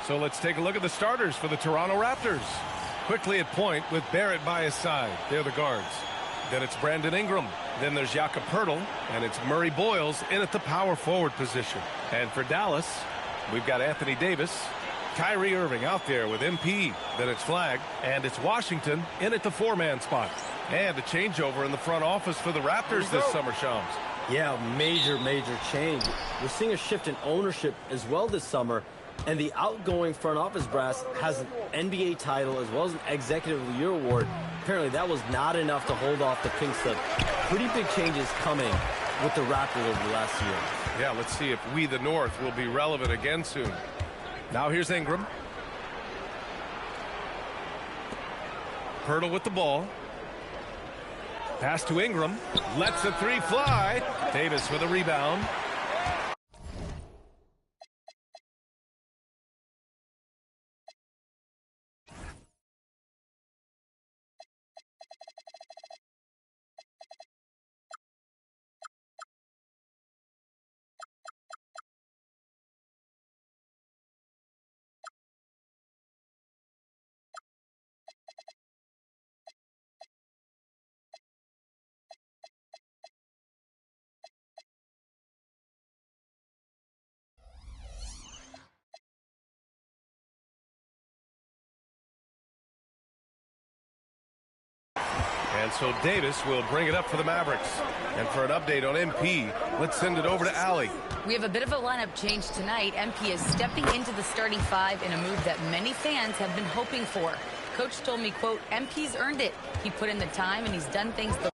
So let's take a look at the starters for the Toronto Raptors. Quickly at point with Barrett by his side. They're the guards. Then it's Brandon Ingram. Then there's Jakob Poeltl, and it's Murray Boyles in at the power forward position. And for Dallas, we've got Anthony Davis, Kyrie Irving out there with MP. Then it's Flagg, and it's Washington in at the four-man spot. And a changeover in the front office for the Raptors this summer, Shams. Yeah, major change. We're seeing a shift in ownership as well this summer, and the outgoing front office brass has an NBA title as well as an Executive of the Year award. Apparently that was not enough to hold off the pink slip. Pretty big changes coming with the Raptors over the last year. Yeah, let's see if we, the North, will be relevant again soon. Now here's Ingram. Poeltl with the ball. Pass to Ingram. Lets the three fly. Davis with a rebound. And so Davis will bring it up for the Mavericks. And for an update on MP, let's send it over to Allie. We have a bit of a lineup change tonight. MP is stepping into the starting five in a move that many fans have been hoping for. Coach told me, quote, MP's earned it. He put in the time and he's done things the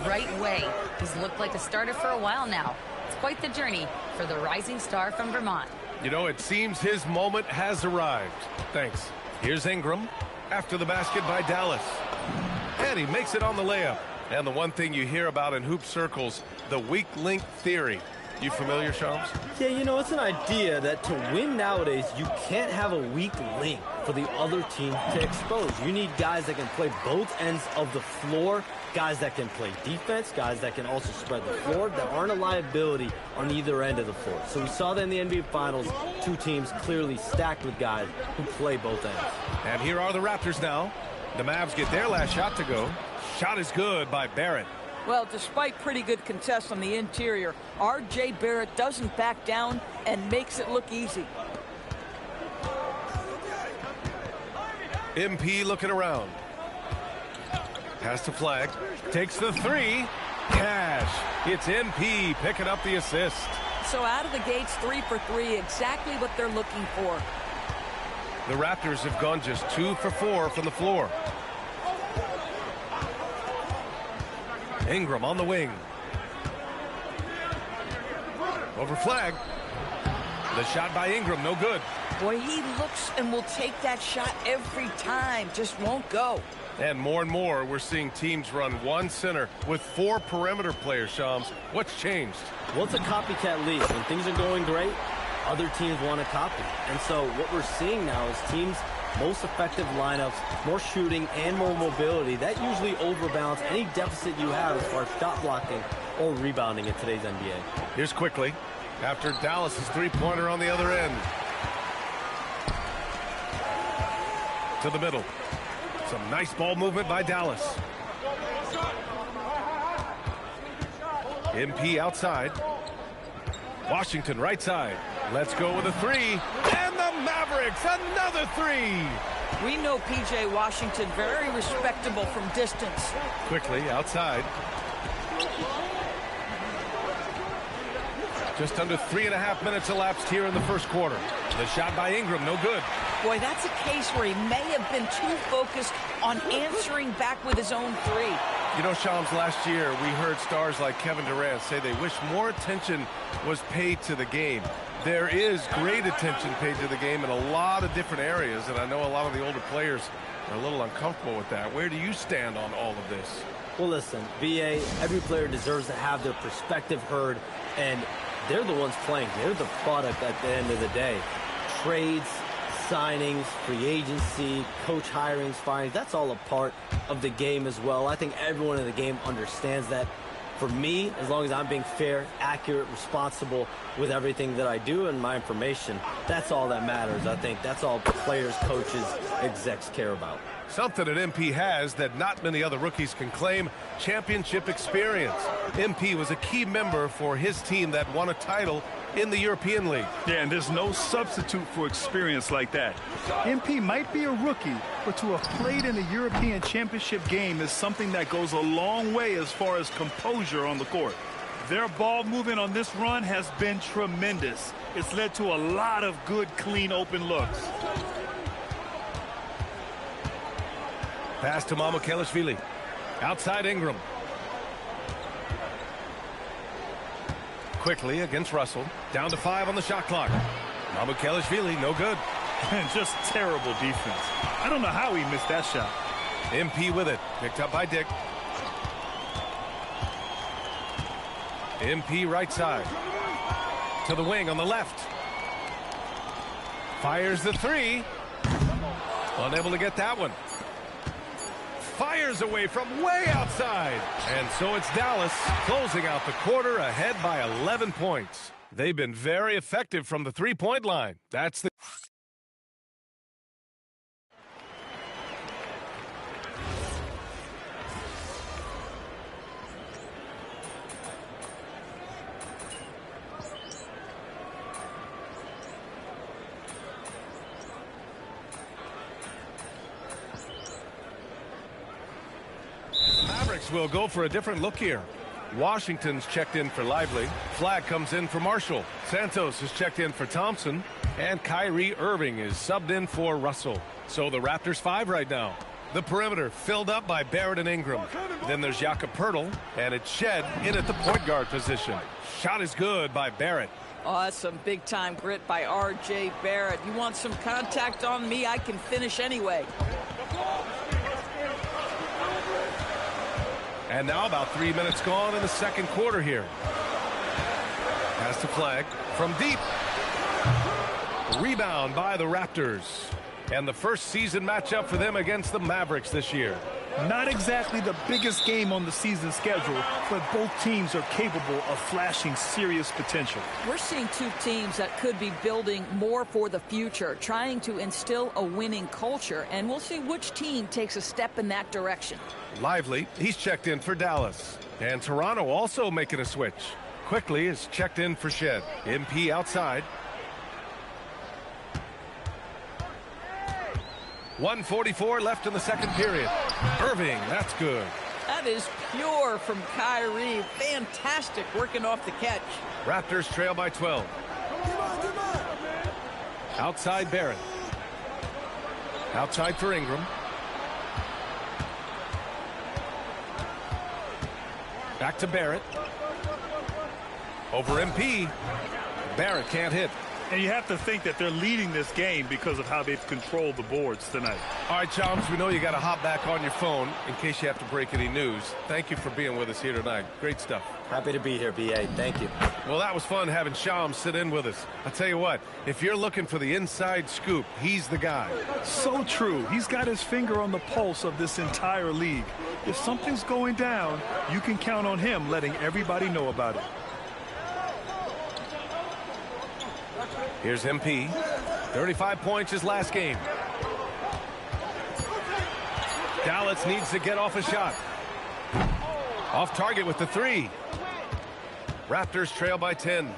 right way. He's looked like a starter for a while now. It's quite the journey for the rising star from Vermont. You know, it seems his moment has arrived. Thanks. Here's Ingram after the basket by Dallas. And he makes it on the layup. And the one thing you hear about in hoop circles, the weak link theory. You familiar, Shams? Yeah, you know, it's an idea that to win nowadays, you can't have a weak link for the other team to expose. You need guys that can play both ends of the floor, guys that can play defense, guys that can also spread the floor, that aren't a liability on either end of the floor. So we saw that in the NBA Finals, two teams clearly stacked with guys who play both ends. And here are the Raptors now. The Mavs get their last shot to go. Shot is good by Barrett. Well, despite pretty good contests on the interior, R.J. Barrett doesn't back down and makes it look easy. MP looking around. Pass to Flagg. Takes the three. Cash. It's MP picking up the assist. So out of the gates, 3 for 3, exactly what they're looking for. The Raptors have gone just 2 for 4 from the floor. Ingram on the wing. Over Flagg. The shot by Ingram, no good. Boy, he looks and will take that shot every time, just won't go. And more, we're seeing teams run one center with 4 perimeter players, Shams. What's changed? Well, it's a copycat league. When things are going great, other teams want to copy. And so what we're seeing now is teams' most effective lineups, more shooting and more mobility. That usually overbalances any deficit you have as far as shot blocking or rebounding in today's NBA. Here's quickly after Dallas's three-pointer on the other end. To the middle. Some nice ball movement by Dallas. MP outside. Washington right side. Let's go with a three. And the Mavericks, another three. We know P.J. Washington very respectable from distance. Quickly outside. Just under 3.5 minutes elapsed here in the first quarter. The shot by Ingram, no good. Boy, that's a case where he may have been too focused on answering back with his own three. You know, Shams, last year we heard stars like Kevin Durant say they wish more attention was paid to the game. There is great attention paid to the game in a lot of different areas, and I know a lot of the older players are a little uncomfortable with that. Where do you stand on all of this? Well, listen, BA, every player deserves to have their perspective heard, and they're the ones playing. They're the product at the end of the day. Trades, signings, free agency, coach hirings, firings, that's all a part of the game as well. I think everyone in the game understands that. For me, as long as I'm being fair, accurate, responsible with everything that I do and my information, that's all that matters. I think that's all players, coaches, execs care about. Something that MP has that not many other rookies can claim: championship experience. MP was a key member for his team that won a title in the European League. Yeah, and there's no substitute for experience like that. MP might be a rookie, but to have played in a European Championship game is something that goes a long way as far as composure on the court. Their ball movement on this run has been tremendous. It's led to a lot of good, clean, open looks. Pass to MyCAREER. Outside Ingram. Quickly against Russell. Down to 5 on the shot clock. MyCAREER, no good. And just terrible defense. I don't know how he missed that shot. MP with it. Picked up by Dick. MP right side. To the wing on the left. Fires the three. Unable to get that one. Fires away from way outside. And so it's Dallas closing out the quarter ahead by 11 points. They've been very effective from the three-point line. That's the... Mavericks will go for a different look here. Washington's checked in for Lively. Flag comes in for Marshall. Santos is checked in for Thompson. And Kyrie Irving is subbed in for Russell. So the Raptors 5 right now. The perimeter filled up by Barrett and Ingram. Then there's Jakob Poeltl, and it's Shed in at the point guard position. Shot is good by Barrett. Oh, that's some big-time grit by R.J. Barrett. You want some contact on me, I can finish anyway. And now about 3 minutes gone in the second quarter here. Pass to Flag from deep. Rebound by the Raptors. And the first season matchup for them against the Mavericks this year. Not exactly the biggest game on the season schedule, but both teams are capable of flashing serious potential. We're seeing two teams that could be building more for the future, trying to instill a winning culture, and we'll see which team takes a step in that direction. Lively, he's checked in for Dallas. And Toronto also making a switch. Quickly is checked in for Shed. MP outside. 1:44 left in the second period. Irving, that's good. That is pure from Kyrie. Fantastic working off the catch. Raptors trail by 12. Outside Barrett. Outside for Ingram. Back to Barrett. Over MP. Barrett can't hit. And you have to think that they're leading this game because of how they've controlled the boards tonight. All right, Chums, we know you got to hop back on your phone in case you have to break any news. Thank you for being with us here tonight. Great stuff. Happy to be here, BA. Thank you. Well, that was fun having Shams sit in with us. I'll tell you what, if you're looking for the inside scoop, he's the guy. So true. He's got his finger on the pulse of this entire league. If something's going down, you can count on him letting everybody know about it. Here's MP. 35 points his last game. Dallas needs to get off a shot. Off target with the three. Raptors trail by 10.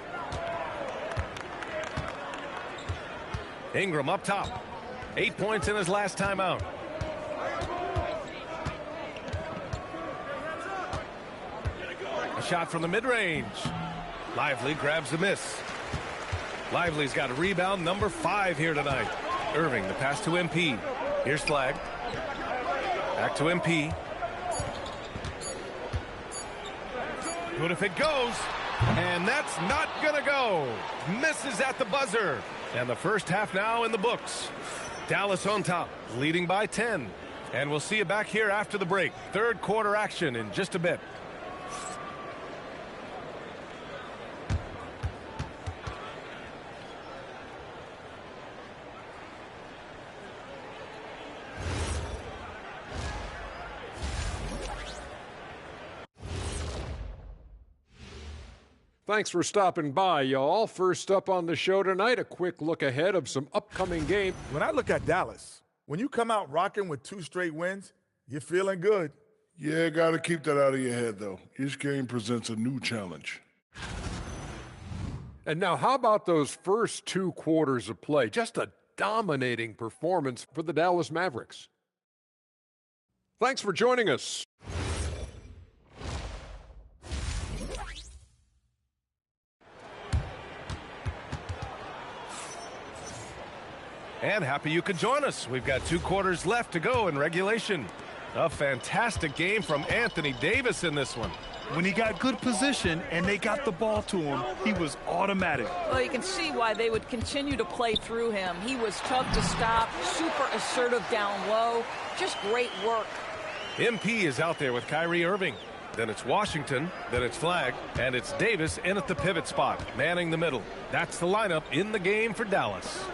Ingram up top. 8 points in his last timeout. A shot from the mid-range. Lively grabs the miss. Lively's got a rebound number 5 here tonight. Irving, the pass to MP. Here's Flag. Back to MP. Good if it goes. And that's not going to go. Misses at the buzzer. And the first half now in the books. Dallas on top, leading by 10. And we'll see you back here after the break. Third quarter action in just a bit. Thanks for stopping by, y'all. First up on the show tonight, a quick look ahead of some upcoming games. When I look at Dallas, when you come out rocking with 2 straight wins, you're feeling good. Yeah, got to keep that out of your head, though. Each game presents a new challenge. And now, how about those first 2 quarters of play? Just a dominating performance for the Dallas Mavericks. Thanks for joining us. And happy you could join us. We've got 2 quarters left to go in regulation. A fantastic game from Anthony Davis in this one. When he got good position and they got the ball to him, he was automatic. Well, you can see why they would continue to play through him. He was tough to stop, super assertive down low. Just great work. MP is out there with Kyrie Irving. Then it's Washington, then it's Flag, and it's Davis in at the pivot spot, manning the middle. That's the lineup in the game for Dallas.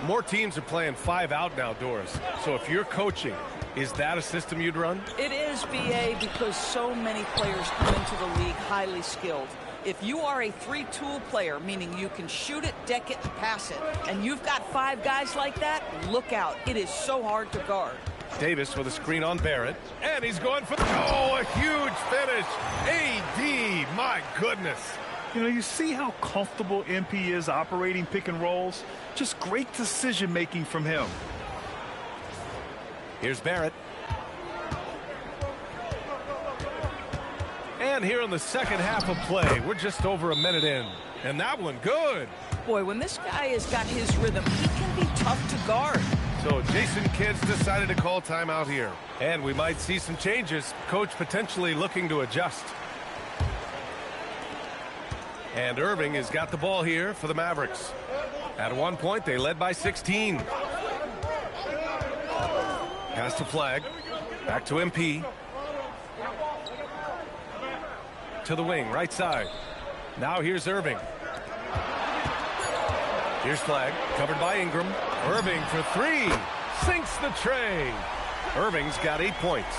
More teams are playing 5 out now, Doris. So if you're coaching, is that a system you'd run? It is, BA, because so many players come into the league highly skilled. If you are a 3-tool player, meaning you can shoot it, deck it, and pass it, and you've got 5 guys like that, look out. It is so hard to guard. Davis with a screen on Barrett, and he's going for a huge finish. AD, my goodness. You know, you see how comfortable MP is operating pick and rolls? Just great decision-making from him. Here's Barrett. And here in the second half of play, we're just over a minute in. And that one good. Boy, when this guy has got his rhythm, he can be tough to guard. So Jason Kidd's decided to call timeout here. And we might see some changes. Coach potentially looking to adjust. And Irving has got the ball here for the Mavericks. At one point, they led by 16. Pass to Flag. Back to MP. To the wing, right side. Now here's Irving. Here's Flag, covered by Ingram. Irving for 3. Sinks the tray. Irving's got 8 points.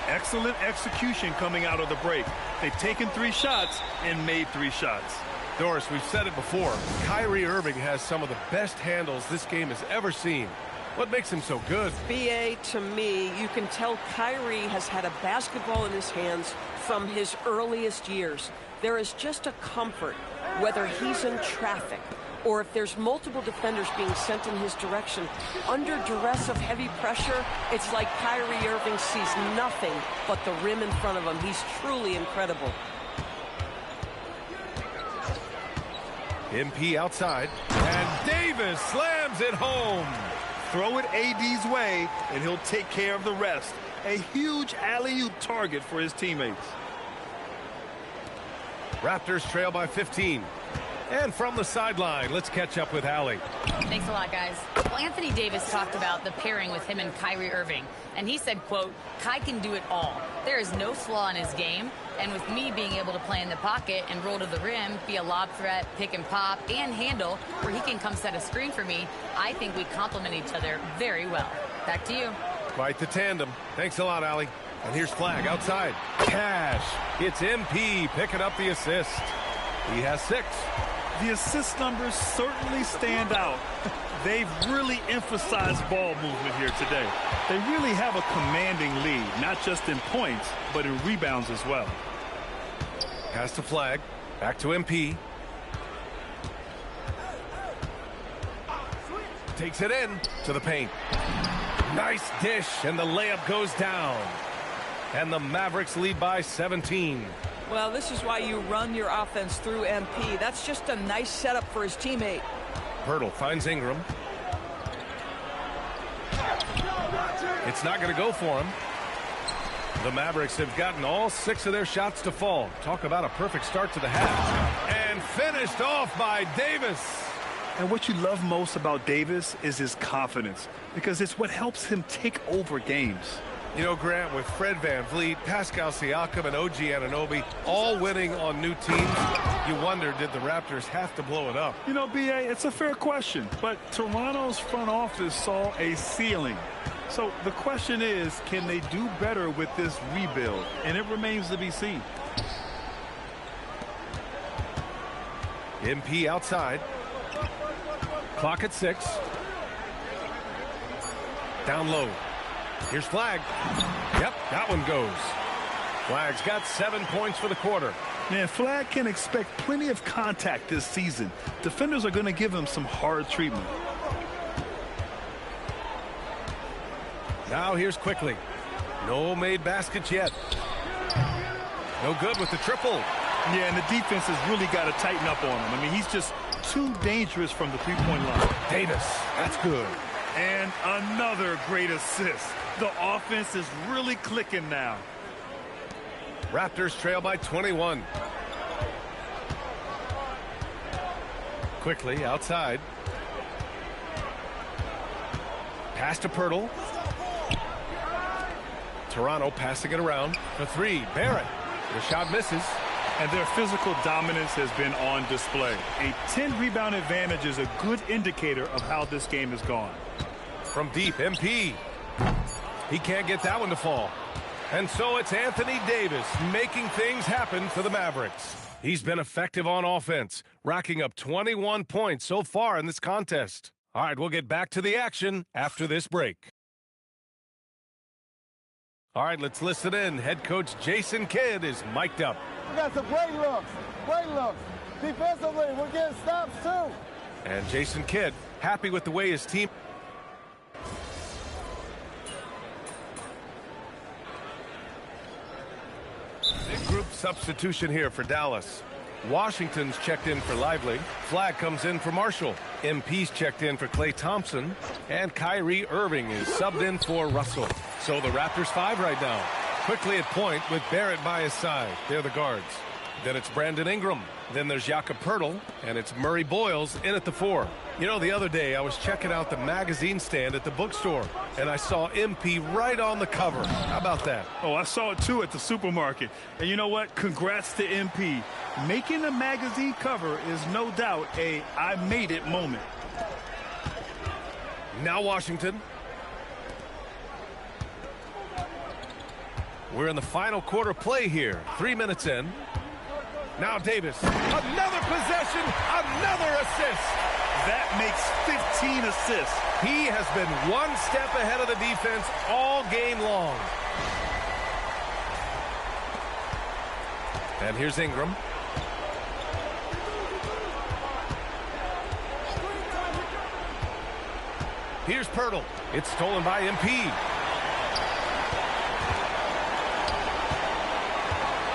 Excellent execution coming out of the break. They've taken 3 shots and made 3 shots. Doris, we've said it before. Kyrie Irving has some of the best handles this game has ever seen. What makes him so good? BA, to me, you can tell Kyrie has had a basketball in his hands from his earliest years. There is just a comfort, whether he's in traffic or if there's multiple defenders being sent in his direction. Under duress of heavy pressure, it's like Kyrie Irving sees nothing but the rim in front of him. He's truly incredible. MP outside, and Davis slams it home. Throw it AD's way, and he'll take care of the rest. A huge alley-oop target for his teammates. Raptors trail by 15. And from the sideline, let's catch up with Allie. Thanks a lot, guys. Well, Anthony Davis talked about the pairing with him and Kyrie Irving. And he said, quote, Kai can do it all. There is no flaw in his game. And with me being able to play in the pocket and roll to the rim, be a lob threat, pick and pop, and handle, where he can come set a screen for me, I think we complement each other very well. Back to you. Quite the tandem. Thanks a lot, Allie. And here's Flag outside. Cash. It's MP picking up the assist. He has 6. The assist numbers certainly stand out. They've really emphasized ball movement here today. They really have a commanding lead, not just in points, but in rebounds as well. Pass to Flag. Back to MP. Takes it in to the paint. Nice dish, and the layup goes down. And the Mavericks lead by 17. Well, this is why you run your offense through MP. That's just a nice setup for his teammate. Pirtle finds Ingram. It's not going to go for him. The Mavericks have gotten all 6 of their shots to fall. Talk about a perfect start to the half. And finished off by Davis. And what you love most about Davis is his confidence, because it's what helps him take over games. You know, Grant, with Fred VanVleet, Pascal Siakam, and OG Anunoby all winning on new teams, you wonder, did the Raptors have to blow it up? You know, B.A., it's a fair question, but Toronto's front office saw a ceiling. So the question is, can they do better with this rebuild? And it remains to be seen. MP outside. Clock at 6. Down low. Here's Flag. Yep, that one goes. Flag's got 7 points for the quarter. Man, Flag can expect plenty of contact this season. Defenders are going to give him some hard treatment. Now here's Quickly. No made baskets yet. No good with the triple. Yeah, and the defense has really got to tighten up on him. I mean, he's just too dangerous from the three-point line. Davis, that's good. And another great assist. The offense is really clicking now. Raptors trail by 21. Quickly outside. Pass to Pirtle. Toronto passing it around for 3. Barrett. The shot misses. And their physical dominance has been on display. A 10-rebound advantage is a good indicator of how this game has gone. From deep, MP. He can't get that one to fall. And so it's Anthony Davis making things happen for the Mavericks. He's been effective on offense, racking up 21 points so far in this contest. All right, we'll get back to the action after this break. All right, let's listen in. Head coach Jason Kidd is mic'd up. We got some great looks. Great looks. Defensively, we're getting stops too. And Jason Kidd happy with the way his team. Big group substitution here for Dallas. Washington's checked in for Lively. Flag comes in for Marshall. MP's checked in for Klay Thompson. And Kyrie Irving is subbed in for Russell. So the Raptors 5 right now. Quickly at point with Barrett by his side. They're the guards. Then it's Brandon Ingram. Then there's Jakob Poeltl. And it's Murray Boyles in at the 4. You know, the other day I was checking out the magazine stand at the bookstore. And I saw MP right on the cover. How about that? Oh, I saw it too at the supermarket. And you know what? Congrats to MP. Making a magazine cover is no doubt a I made it moment. Now Washington. We're in the final quarter play here. 3 minutes in. Now Davis. Another possession. Another assist. That makes 15 assists. He has been one step ahead of the defense all game long. And here's Ingram. Here's Poeltl. It's stolen by MP.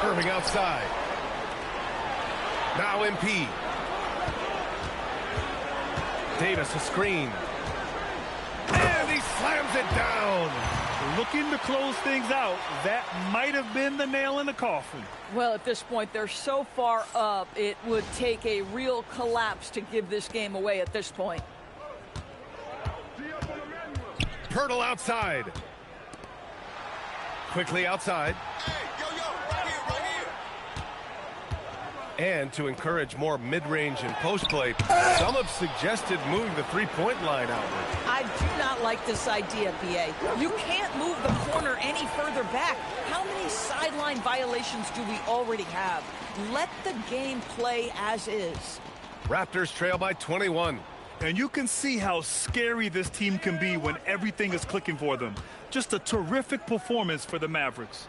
Irving outside. Now MP. Davis a screen. And he slams it down. Looking to close things out. That might have been the nail in the coffin. Well, at this point, they're so far up, it would take a real collapse to give this game away at this point. Poeltl outside. Quickly outside. And to encourage more mid-range and post play, some have suggested moving the three-point line outward. I do not like this idea, BA. You can't move the corner any further back. How many sideline violations do we already have? Let the game play as is. Raptors trail by 21. And you can see how scary this team can be when everything is clicking for them. Just a terrific performance for the Mavericks.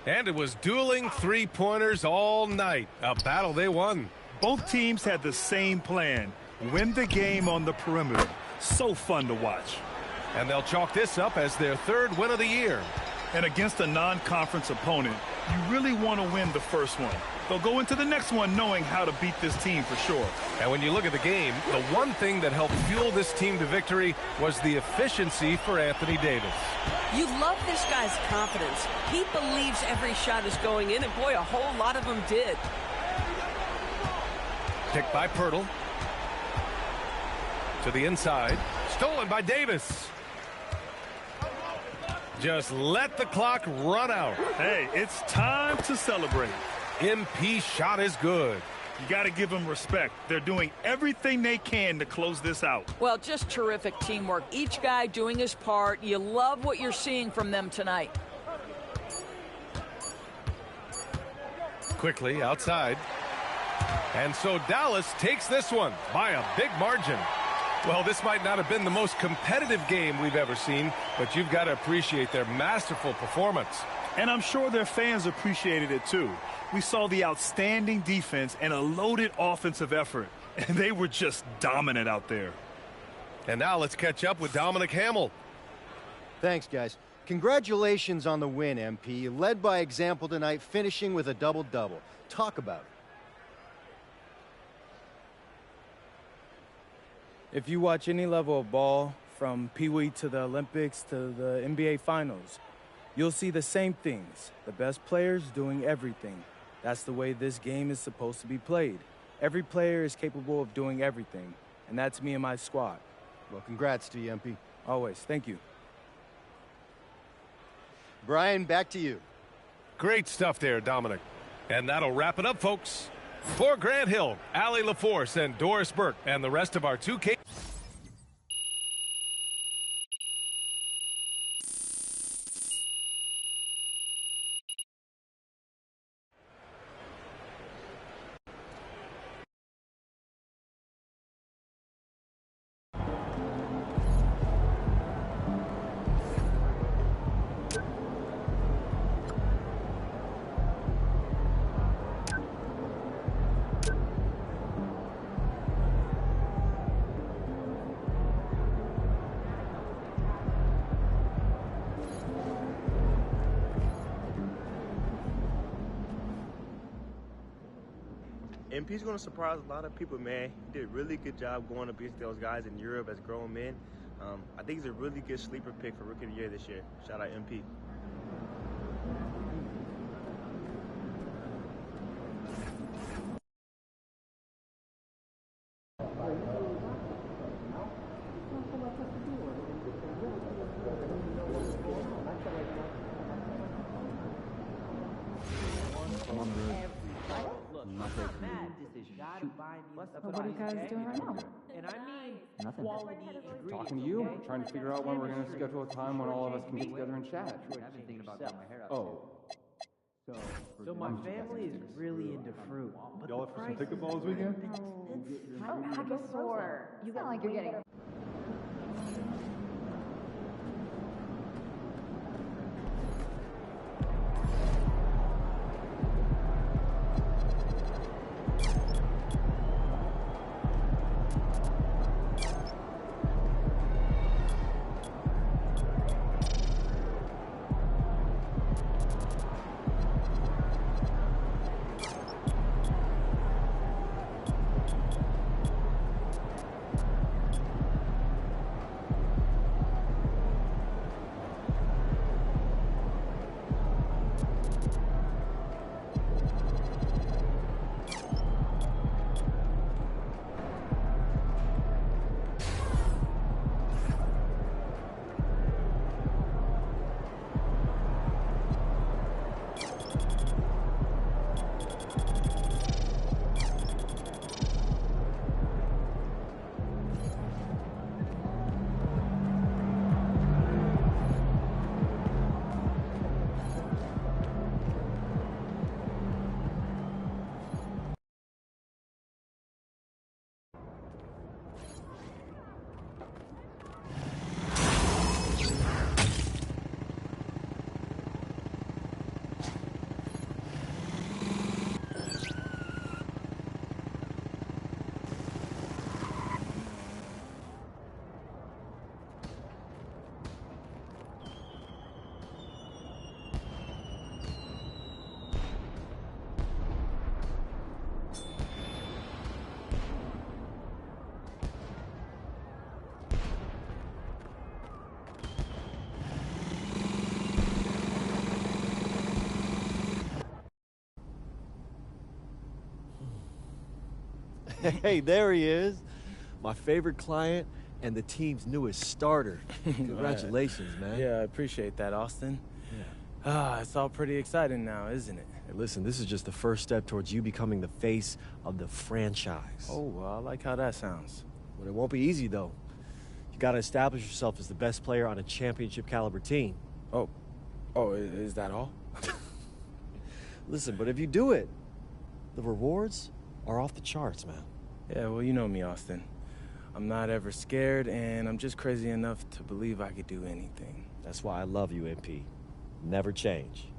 And it was dueling three-pointers all night. A battle they won. Both teams had the same plan. Win the game on the perimeter. So fun to watch. And they'll chalk this up as their third win of the year. And against a non-conference opponent, you really want to win the first one. They'll go into the next one knowing how to beat this team for sure. And when you look at the game, the one thing that helped fuel this team to victory was the efficiency for Anthony Davis. You love this guy's confidence. He believes every shot is going in, and boy, a whole lot of them did. Picked by Pirtle. To the inside. Stolen by Davis. Just let the clock run out. Hey, it's time to celebrate. MP shot is good. You got to give them respect. They're doing everything they can to close this out. Well, just terrific teamwork. Each guy doing his part. You love what you're seeing from them tonight. Quickly outside. And so Dallas takes this one by a big margin. Well, this might not have been the most competitive game we've ever seen, but you've got to appreciate their masterful performance. And I'm sure their fans appreciated it too. We saw the outstanding defense and a loaded offensive effort, and they were just dominant out there. And now let's catch up with Dominic Hamill. Thanks, guys. Congratulations on the win, MP. You led by example tonight, finishing with a double-double. Talk about it. If you watch any level of ball, from Pee Wee to the Olympics to the NBA Finals, you'll see the same things. The best players doing everything. That's the way this game is supposed to be played. Every player is capable of doing everything, and that's me and my squad. Well, congrats to you, MP. Always. Thank you. Brian, back to you. Great stuff there, Dominic. And that'll wrap it up, folks. For Grant Hill, Allie LaForce, and Doris Burke, and the rest of our 2K. MP's going to surprise a lot of people, man. He did a really good job going against those guys in Europe as grown men. I think he's a really good sleeper pick for Rookie of the Year this year. Shout out MP. What are you guys doing right now? Nothing. Talking to you, trying to figure out when we're going to schedule a time when all of us can get together and chat. I've been thinking about getting my hair out. Oh. So my family is really into fruit. Y'all up for some pickleball this weekend? I guess sore. You sound like you're getting... Hey, there he is. My favorite client and the team's newest starter. Congratulations, man. Yeah, I appreciate that, Austin. Yeah. It's all pretty exciting now, isn't it? Hey, listen, this is just the first step towards you becoming the face of the franchise. Oh, well, I like how that sounds. But it won't be easy, though. You got to establish yourself as the best player on a championship-caliber team. Oh, is that all? Listen, but if you do it, the rewards are off the charts, man. Yeah, well, you know me, Austin. I'm not ever scared, and I'm just crazy enough to believe I could do anything. That's why I love you, MP. Never change.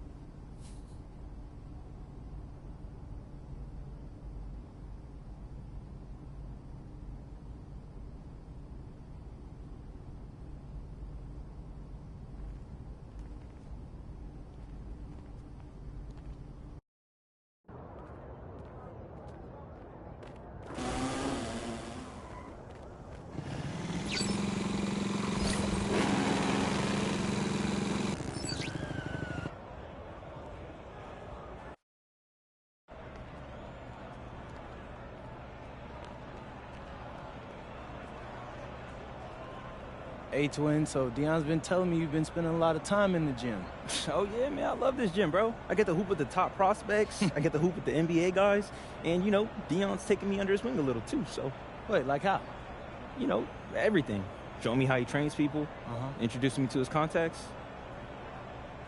Hey, Twin, so Deion's been telling me you've been spending a lot of time in the gym. Oh, yeah, man, I love this gym, bro. I get to hoop with the top prospects, I get to hoop with the NBA guys, and, you know, Deion's taking me under his wing a little, too, so. Wait, like how? You know, everything. Showing me how he trains people, introducing me to his contacts.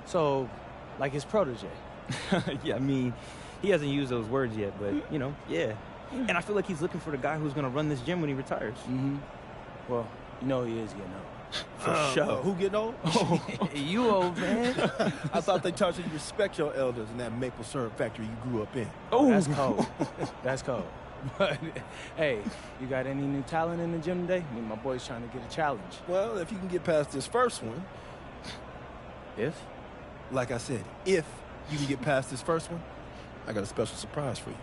So, like his protege? Yeah, I mean, he hasn't used those words yet, but, you know, yeah. And I feel like he's looking for the guy who's going to run this gym when he retires. Well, you know he is getting old. For sure. Who getting old? You old, man. I thought they taught you to respect your elders in that maple syrup factory you grew up in. Oh, that's cold. That's cold. But, hey, you got any new talent in the gym today? I mean, my boy's trying to get a challenge. Well, if you can get past this first one. If? Like I said, if you can get past this first one, I got a special surprise for you.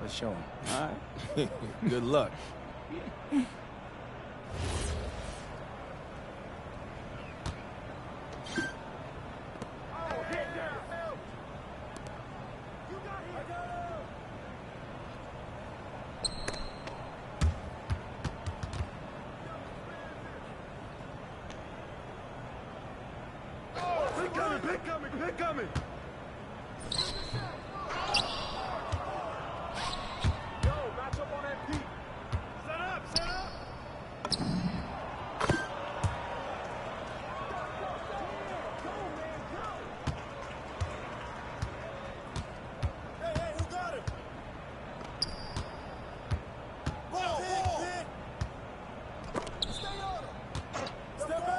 Let's show him. All right. Good luck. Pick coming. Yo, match up on that peak. Set up. Hey, who got it? Ball. Stay on it. Step back.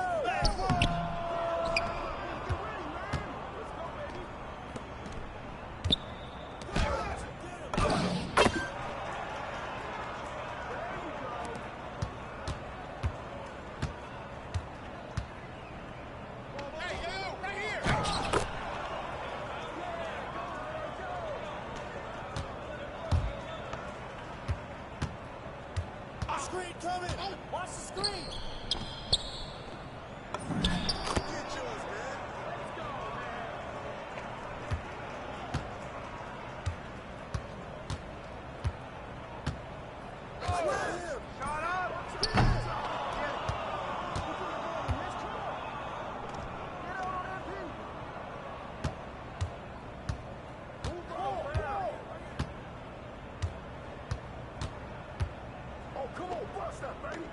Screen coming! Watch the screen! Get yours, man! Let's go, man! Him! Shot up! Oh, come on, bust that, baby!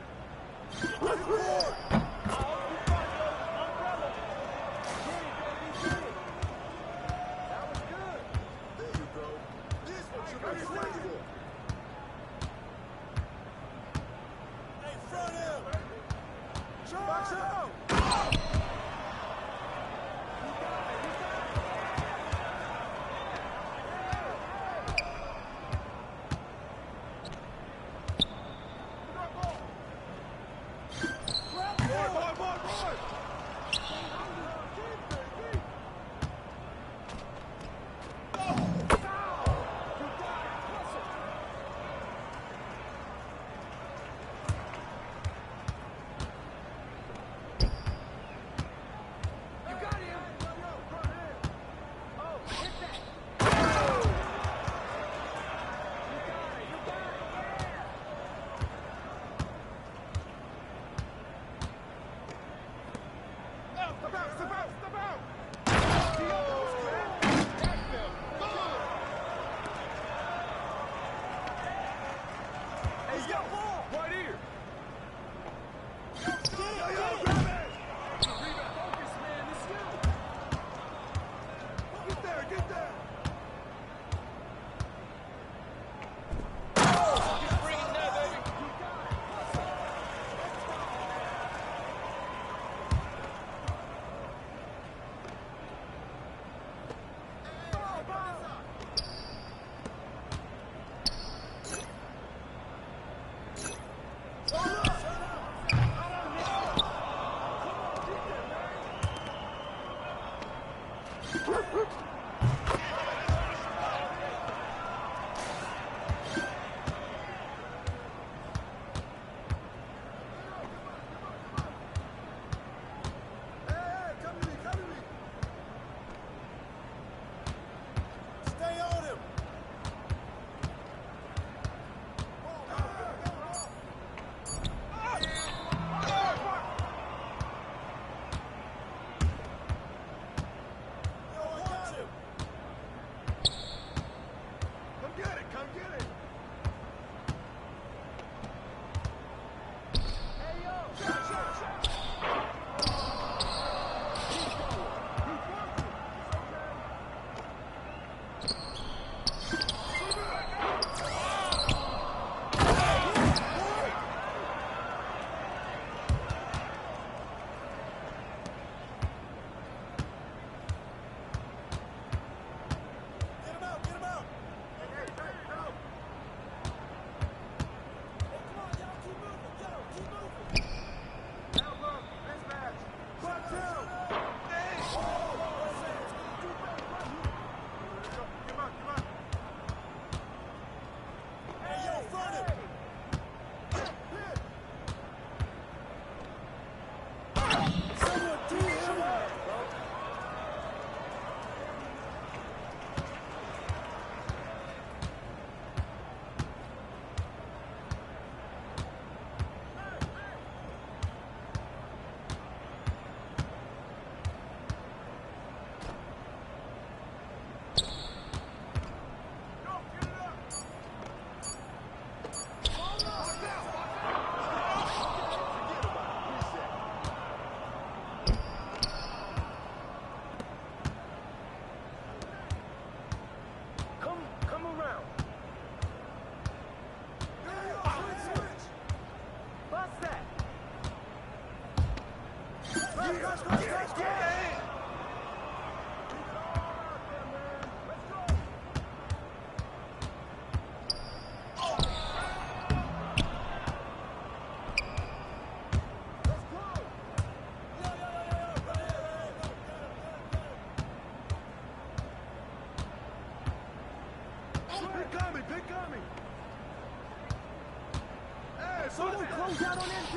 Someone close out on MP.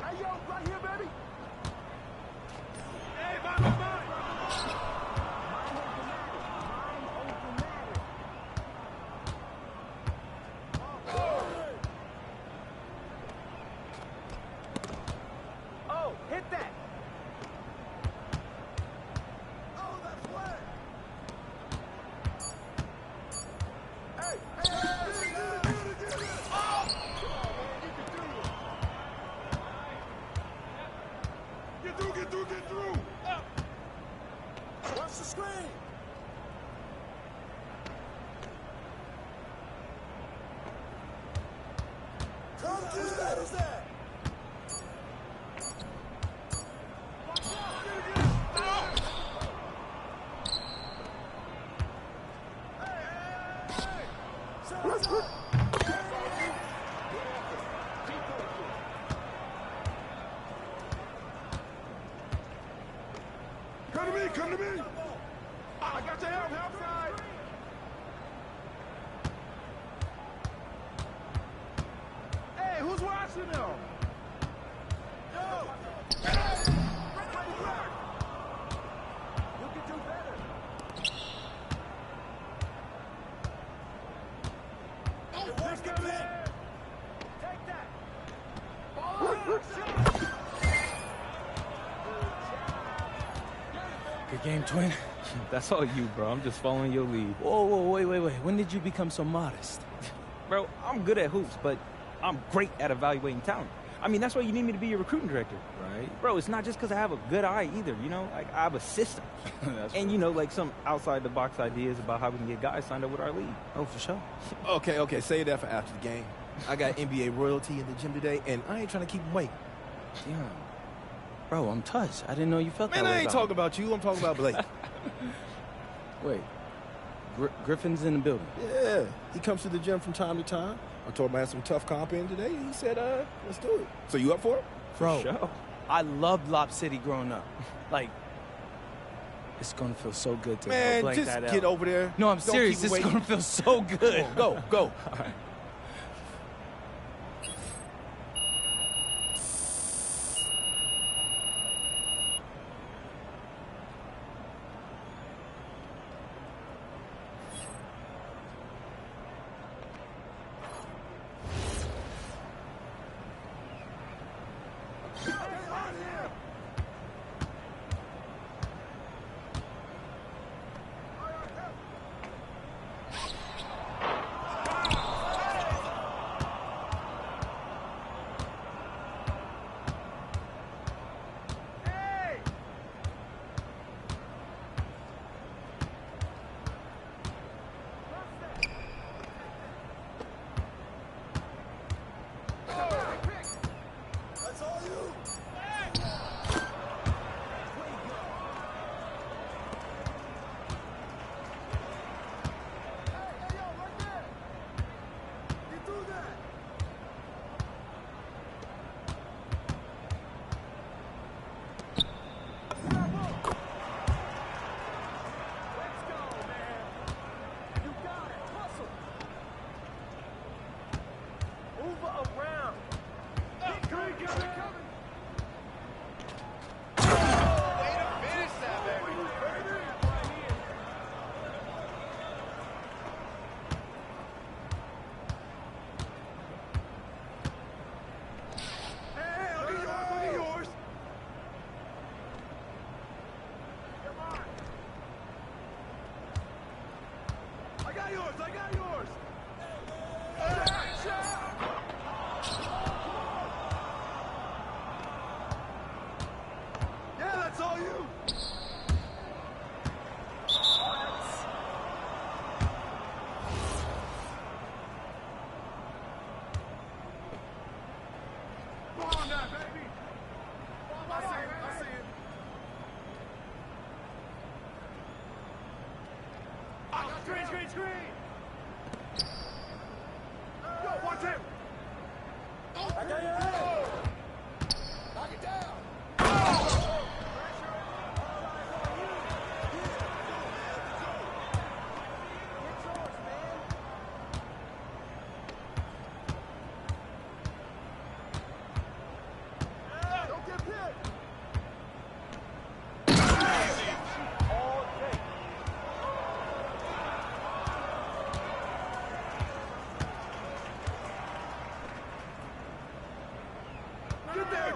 Hey, yo, right here, baby. Hey, mine. Oh, hit that. Oh, that's wet. Get through. Watch the screen. Come through. Who's that? Come to me. I got your help side. Hey, who's watching them? Yo. Hey. You can do better. Take that. Good game, twin. That's all you, bro. I'm just following your lead. Whoa, wait. When did you become so modest? Bro, I'm good at hoops, but I'm great at evaluating talent. I mean, that's why you need me to be your recruiting director. Right. Bro, it's not just because I have a good eye either, you know? Like, I have a system. And, you know, like some outside-the-box ideas about how we can get guys signed up with our league. Oh, for sure. Okay, save that for after the game. I got NBA royalty in the gym today, and I ain't trying to keep him waiting. Damn. Bro, I'm touched. I didn't know you felt that way. Man, I ain't talking about you. I'm talking about Blake. Wait. Griffin's in the building? Yeah. He comes to the gym from time to time. I told him I had some tough comp in today. He said, let's do it. So you up for it? Bro, I loved Lob City growing up. Like, it's going to feel so good to Man, blank just that get out. over there. No, I'm Don't serious. keep It's waiting. going to feel so good. Go, go. All right.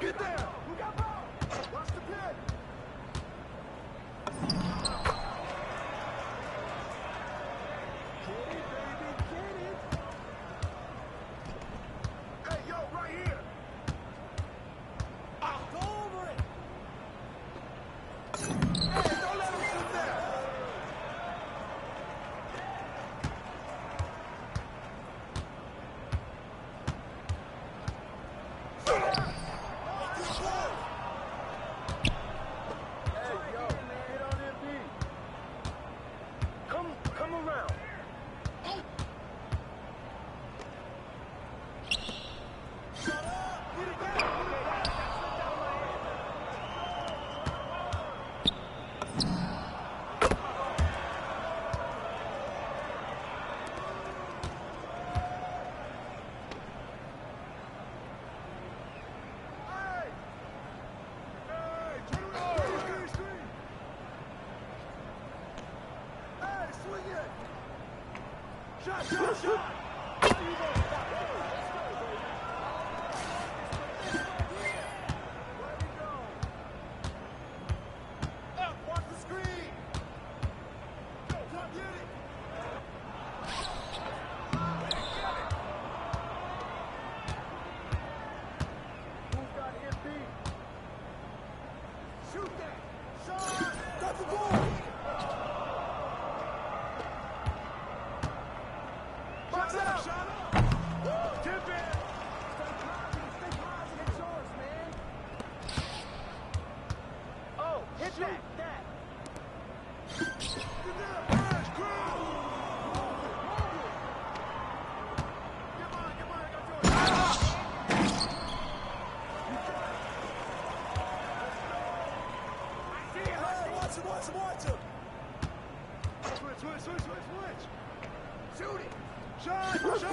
Get there! Who got ball? Watch the pin! Get it, baby, get it! Hey, yo, right here! Go over it! Hey, don't let him shoot that! Shot, shot, shot! Watch the screen! Go, come get it! Who's got MP? Shoot that! Shot! Got the ball! Box out! Shot up! Tip it! Stay positive, it's yours, man! Oh, hit that! Watch him. Switch. Shoot it. Shot. Let's go.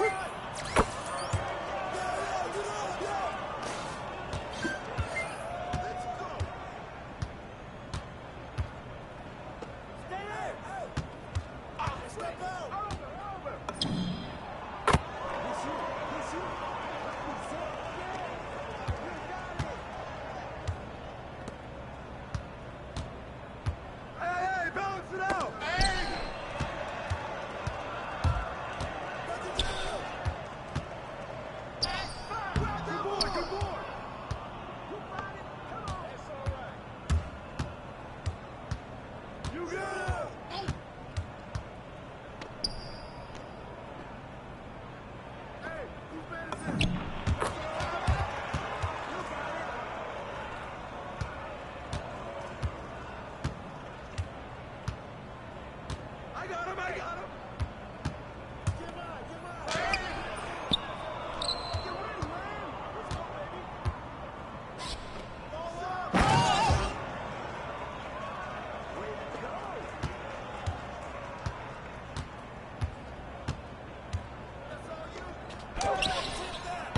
Stay there. Step out. Over. This you. Hey, balance it out. Good boy. You got it. Hey, whose man is this? I got him. Get mine. Hey! Get ready, man. Let's go, baby. Ball up. Way to go. That's all you. Take that.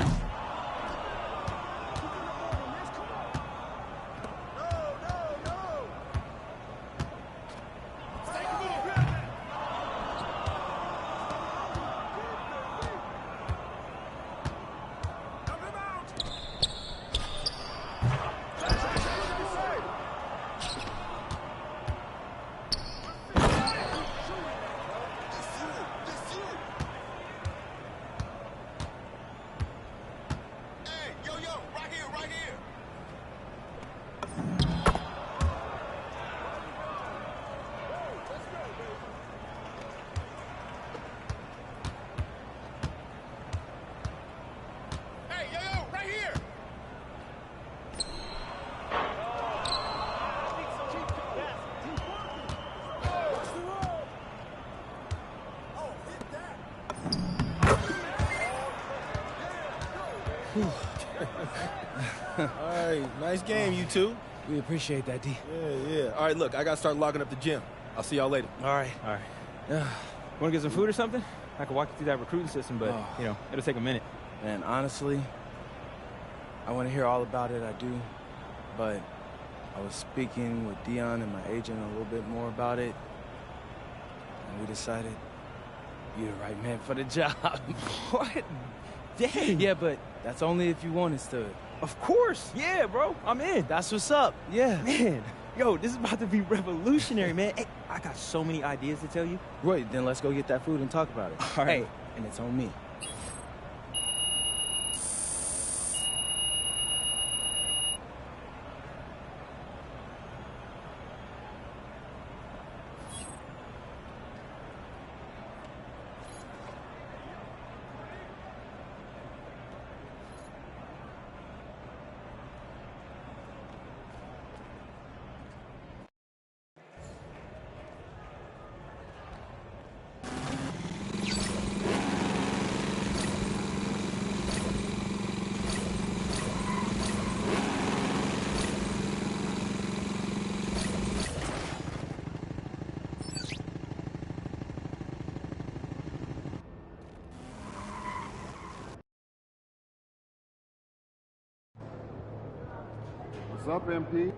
Keep it up over, miss. Come on. No. Take the ball. Grab that. Dump him out. Hey, yo, right here. Hey, yo, right here. Watch the roll. Oh, hit that. All right, nice game, you two. We appreciate that, D. Yeah. All right, look, I got to start locking up the gym. I'll see y'all later. All right. Want to get some food or something? I could walk you through that recruiting system, but, it'll take a minute. Man, honestly, I want to hear all about it, I do. But I was speaking with Dion and my agent a little bit more about it, and we decided you're the right man for the job. What? Dang. Yeah, but that's only if you want us to. Of course. Yeah, bro. I'm in. That's what's up. Yeah. Man. Yo, this is about to be revolutionary, man. Hey, I got so many ideas to tell you. Right, then let's go get that food and talk about it. All right. Hey, and it's on me. What's up, MP?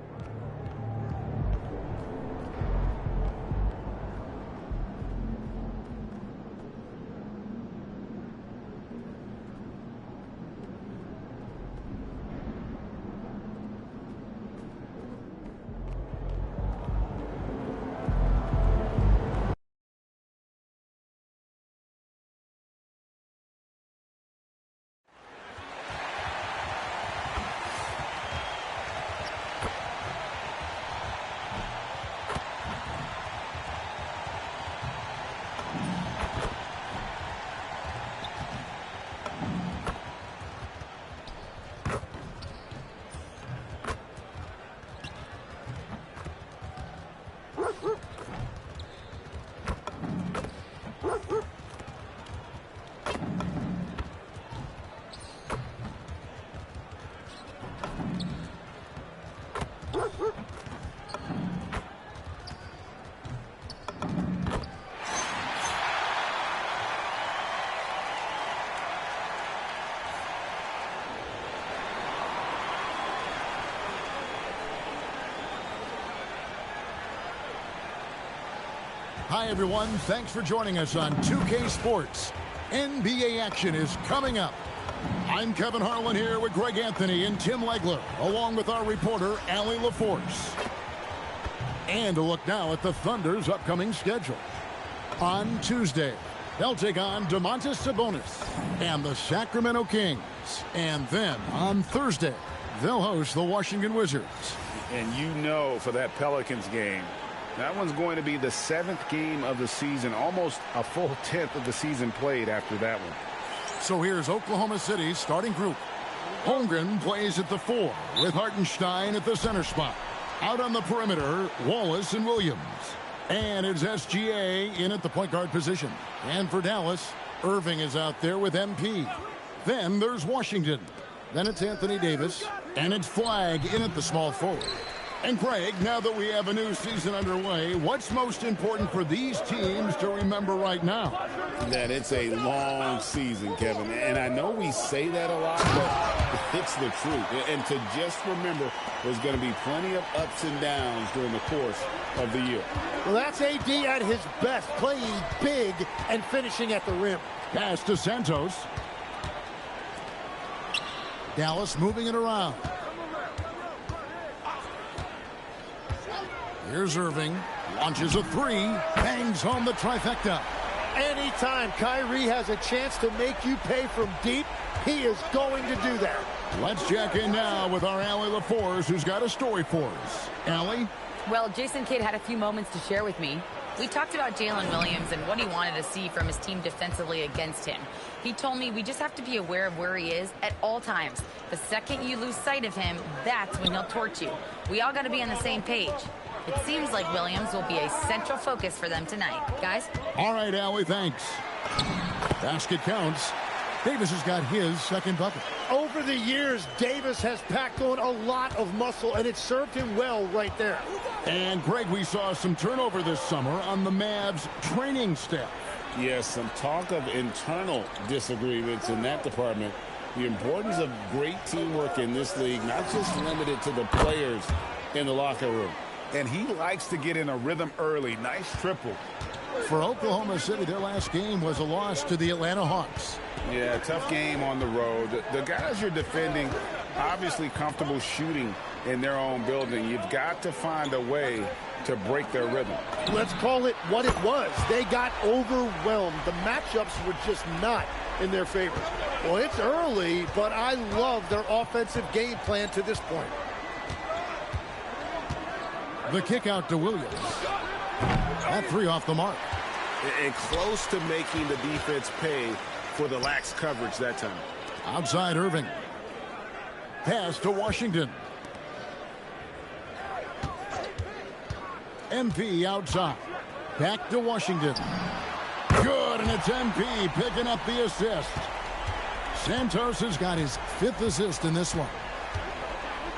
Hi, everyone. Thanks for joining us on 2K Sports. NBA action is coming up. I'm Kevin Harlan here with Greg Anthony and Tim Legler, along with our reporter, Allie LaForce. And a look now at the Thunder's upcoming schedule. On Tuesday, they'll take on Domantas Sabonis and the Sacramento Kings. And then on Thursday, they'll host the Washington Wizards. And you know, for that Pelicans game, that one's going to be the 7th game of the season, almost a full 10th of the season played after that one. So here's Oklahoma City's starting group. Holmgren plays at the 4 with Hartenstein at the center spot. Out on the perimeter, Wallace and Williams. And it's SGA in at the point guard position. And for Dallas, Irving is out there with MP. Then there's Washington. Then it's Anthony Davis. And it's Flagg in at the small forward. And Greg, now that we have a new season underway, what's most important for these teams to remember right now? That it's a long season, Kevin. And I know we say that a lot, but it's the truth. And to just remember, there's going to be plenty of ups and downs during the course of the year. Well, that's AD at his best, playing big and finishing at the rim. Pass to Santos. Dallas moving it around. Here's Irving. Launches a 3. Bangs home the trifecta. Anytime Kyrie has a chance to make you pay from deep, he is going to do that. Let's check in now with our Allie LaForce, who's got a story for us. Allie? Well, Jason Kidd had a few moments to share with me. We talked about Jalen Williams and what he wanted to see from his team defensively against him. He told me we just have to be aware of where he is at all times. The second you lose sight of him, that's when he'll torch you. We all got to be on the same page. It seems like Williams will be a central focus for them tonight. Guys? All right, Allie, thanks. Basket counts. Davis has got his second bucket. Over the years, Davis has packed on a lot of muscle, and it served him well right there. And, Greg, we saw some turnover this summer on the Mavs training staff. Yes, some talk of internal disagreements in that department. The importance of great teamwork in this league, not just limited to the players in the locker room. And he likes to get in a rhythm early. Nice triple. For Oklahoma City, their last game was a loss to the Atlanta Hawks. Yeah, tough game on the road. The guys you're defending, obviously comfortable shooting in their own building. You've got to find a way to break their rhythm. Let's call it what it was. They got overwhelmed. The matchups were just not in their favor. Well, it's early, but I love their offensive game plan to this point. The kick out to Williams. That 3 off the mark. And close to making the defense pay for the lax coverage that time. Outside Irving. Pass to Washington. MP outside. Back to Washington. Good, and it's MP picking up the assist. Santos has got his 5th assist in this one.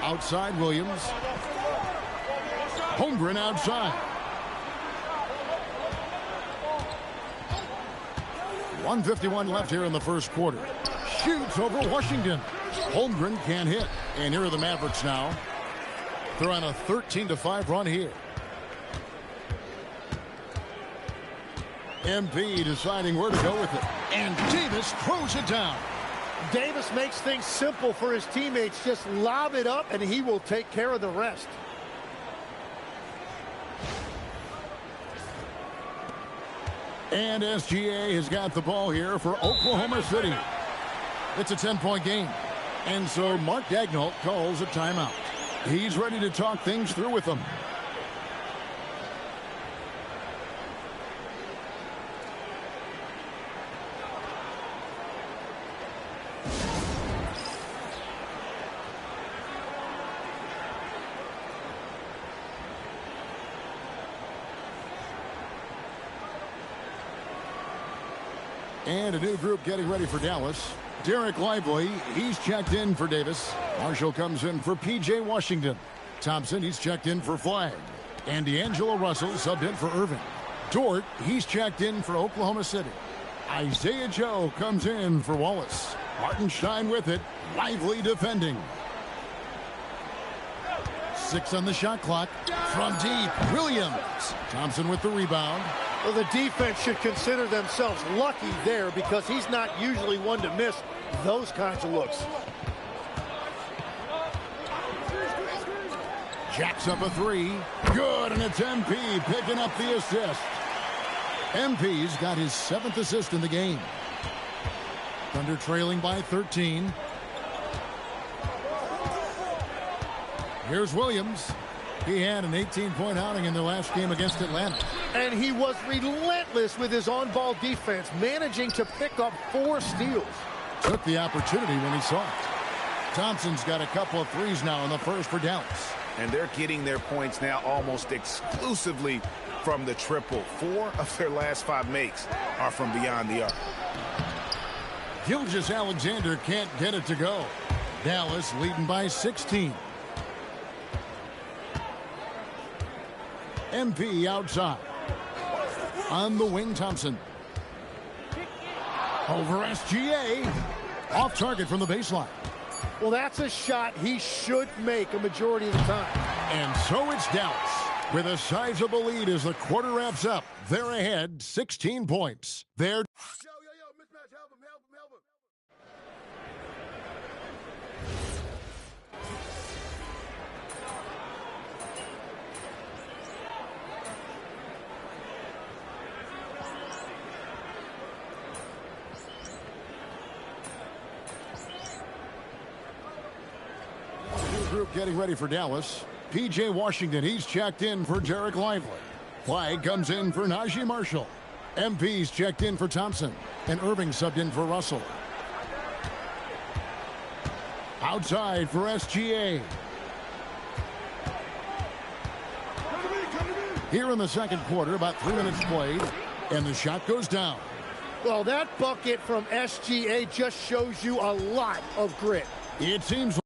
Outside Williams. Holmgren outside. 1:51 left here in the first quarter. Shoots over Washington. Holmgren can't hit. And here are the Mavericks now. They're on a 13-5 run here. MP deciding where to go with it. And Davis throws it down. Davis makes things simple for his teammates. Just lob it up, and he will take care of the rest. And SGA has got the ball here for Oklahoma City. It's a 10-point game. And so Mark Daigneault calls a timeout. He's ready to talk things through with them. And a new group getting ready for Dallas. Derek Lively, he's checked in for Davis. Marshall comes in for P.J. Washington. Thompson, he's checked in for Flagg. And D'Angelo Russell subbed in for Irving. Dort, he's checked in for Oklahoma City. Isaiah Joe comes in for Wallace. Hartenstein with it. Lively defending. 6 on the shot clock. From deep, Williams. Thompson with the rebound. Well, the defense should consider themselves lucky there because he's not usually one to miss those kinds of looks. Jacks up a three. Good, and it's MP picking up the assist. MP's got his 7th assist in the game. Thunder trailing by 13. Here's Williams. He had an 18-point outing in their last game against Atlanta. And he was relentless with his on-ball defense, managing to pick up 4 steals. Took the opportunity when he saw it. Thompson's got a couple of threes now in the first for Dallas. And they're getting their points now almost exclusively from the triple. 4 of their last 5 makes are from beyond the arc. Gilgeous-Alexander can't get it to go. Dallas leading by 16. MP outside. On the wing, Thompson. Over SGA. Off target from the baseline. Well, that's a shot he should make a majority of the time. And so it's Dallas with a sizable lead as the quarter wraps up. They're ahead 16 points. They're Mismatch, help him. group getting ready for Dallas. P.J. Washington, he's checked in for Derek Lively. Flag comes in for Najee Marshall. MP's checked in for Thompson. And Irving subbed in for Russell. Outside for SGA. Here in the second quarter, about 3 minutes played. And the shot goes down. Well, that bucket from SGA just shows you a lot of grit. It seems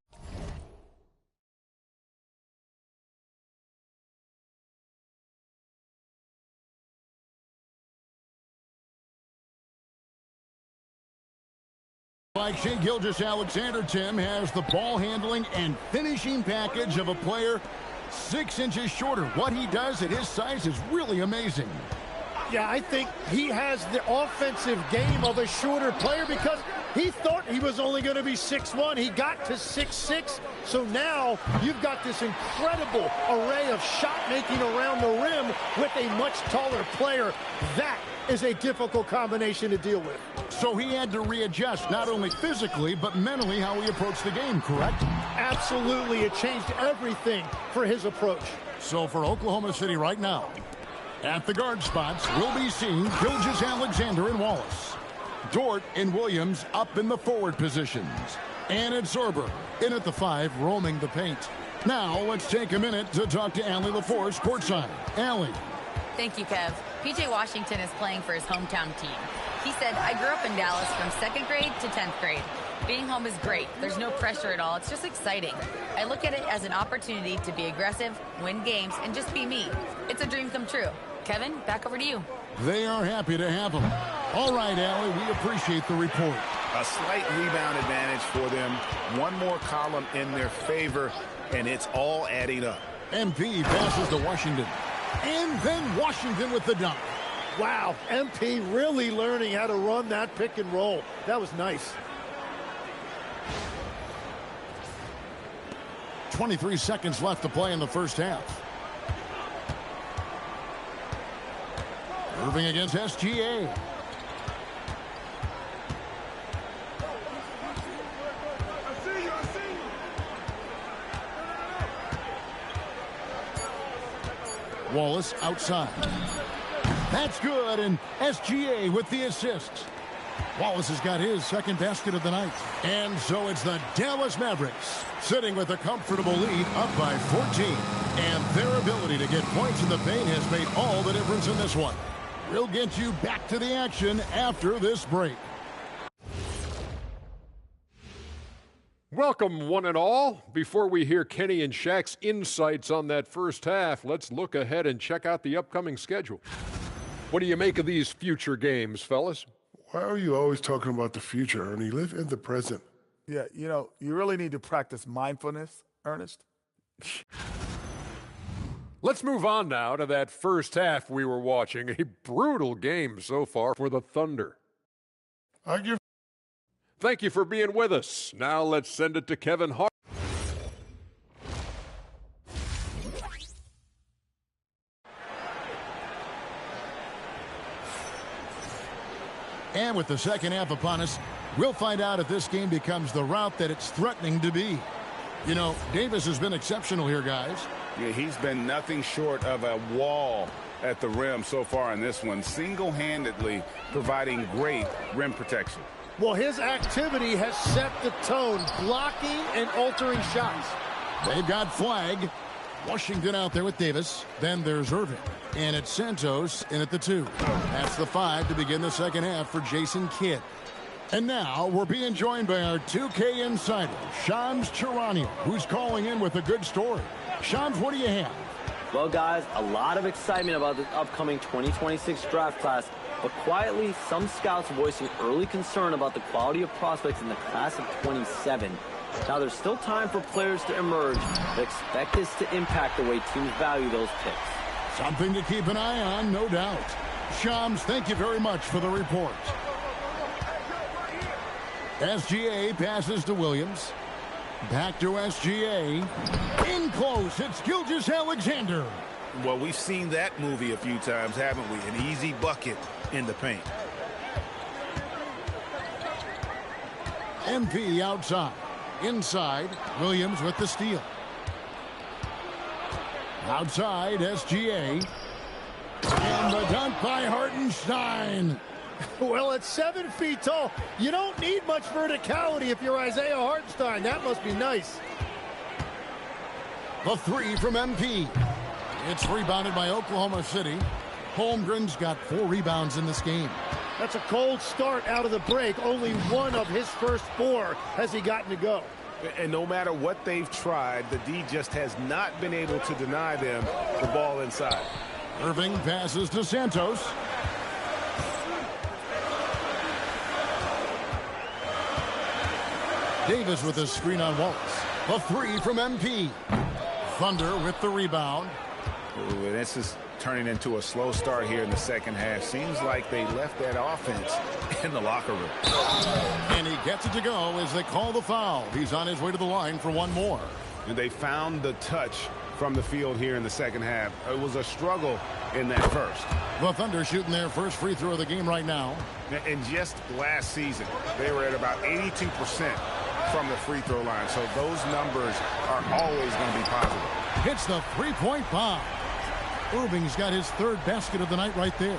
like Shai Gilgeous-Alexander, Tim, has the ball handling and finishing package of a player 6 inches shorter. What he does at his size is really amazing. Yeah, I think he has the offensive game of a shorter player because he thought he was only going to be 6'1". He got to 6'6". So now you've got this incredible array of shot making around the rim with a much taller player. That is a difficult combination to deal with. So he had to readjust not only physically but mentally how he approached the game, correct? Absolutely. It changed everything for his approach. So for Oklahoma City right now, at the guard spots, we'll be seeing Gilgeous-Alexander and Wallace. Dort and Williams up in the forward positions. And it's Zorber in at the 5, roaming the paint. Now let's take a minute to talk to Allie LaForce courtside. Allie. Thank you, Kev. P.J. Washington is playing for his hometown team. He said, I grew up in Dallas from 2nd grade to 10th grade. Being home is great. There's no pressure at all. It's just exciting. I look at it as an opportunity to be aggressive, win games, and just be me. It's a dream come true. Kevin, back over to you. They are happy to have him. All right, Allie, we appreciate the report. A slight rebound advantage for them. One more column in their favor, and it's all adding up. MP passes to Washington. And then Washington with the dunk. Wow, MP really learning how to run that pick and roll. That was nice. 23 seconds left to play in the first half. Irving against SGA. Wallace outside. That's good, and SGA with the assist. Wallace has got his second basket of the night. And so it's the Dallas Mavericks sitting with a comfortable lead up by 14. And their ability to get points in the paint has made all the difference in this one. We'll get you back to the action after this break. Welcome, one and all. Before we hear Kenny and Shaq's insights on that first half, let's look ahead and check out the upcoming schedule. What do you make of these future games, fellas? Why are you always talking about the future, Ernie? Live in the present. Yeah, you know, you really need to practice mindfulness, Ernest. Let's move on now to that first half we were watching. A brutal game so far for the Thunder. Thank you for being with us. Now let's send it to Kevin Hart. And with the second half upon us, we'll find out if this game becomes the route that it's threatening to be. You know, Davis has been exceptional here, guys. Yeah, he's been nothing short of a wall at the rim so far in this one, single-handedly providing great rim protection. Well, his activity has set the tone, blocking and altering shots. They've got Flag. Washington out there with Davis. Then there's Irving. And it's Santos in at the 2. That's the 5 to begin the second half for Jason Kidd. And now we're being joined by our 2K insider, Shams Charania, who's calling in with a good story. Shams, what do you have? Well, guys, a lot of excitement about the upcoming 2026 draft class, but quietly, some scouts voicing early concern about the quality of prospects in the class of 27. Now, there's still time for players to emerge, but expect this to impact the way teams value those picks. Something to keep an eye on, no doubt. Shams, thank you very much for the report. SGA passes to Williams. Back to SGA. In close, it's Gilgeous-Alexander. Well, we've seen that movie a few times, haven't we? An easy bucket in the paint. MP outside. Inside, Williams with the steal. Outside, SGA. And the dunk by Hartenstein. Well, at 7 feet tall, you don't need much verticality if you're Isaiah Hartenstein. That must be nice. The 3 from MP. It's rebounded by Oklahoma City. Holmgren's got 4 rebounds in this game. That's a cold start out of the break. Only one of his first 4 has he gotten to go. And no matter what they've tried, the D just has not been able to deny them the ball inside. Irving passes to Santos. Davis with a screen on Wallace. A 3 from MP. Thunder with the rebound. Ooh, this is turning into a slow start here in the second half. Seems like they left that offense in the locker room. And he gets it to go as they call the foul. He's on his way to the line for one more. And they found the touch from the field here in the second half. It was a struggle in that first. The Thunder shooting their first free throw of the game right now. And just last season, they were at about 82% from the free throw line. So those numbers are always going to be positive. Hits the three-point bomb. Irving's got his 3rd basket of the night right there.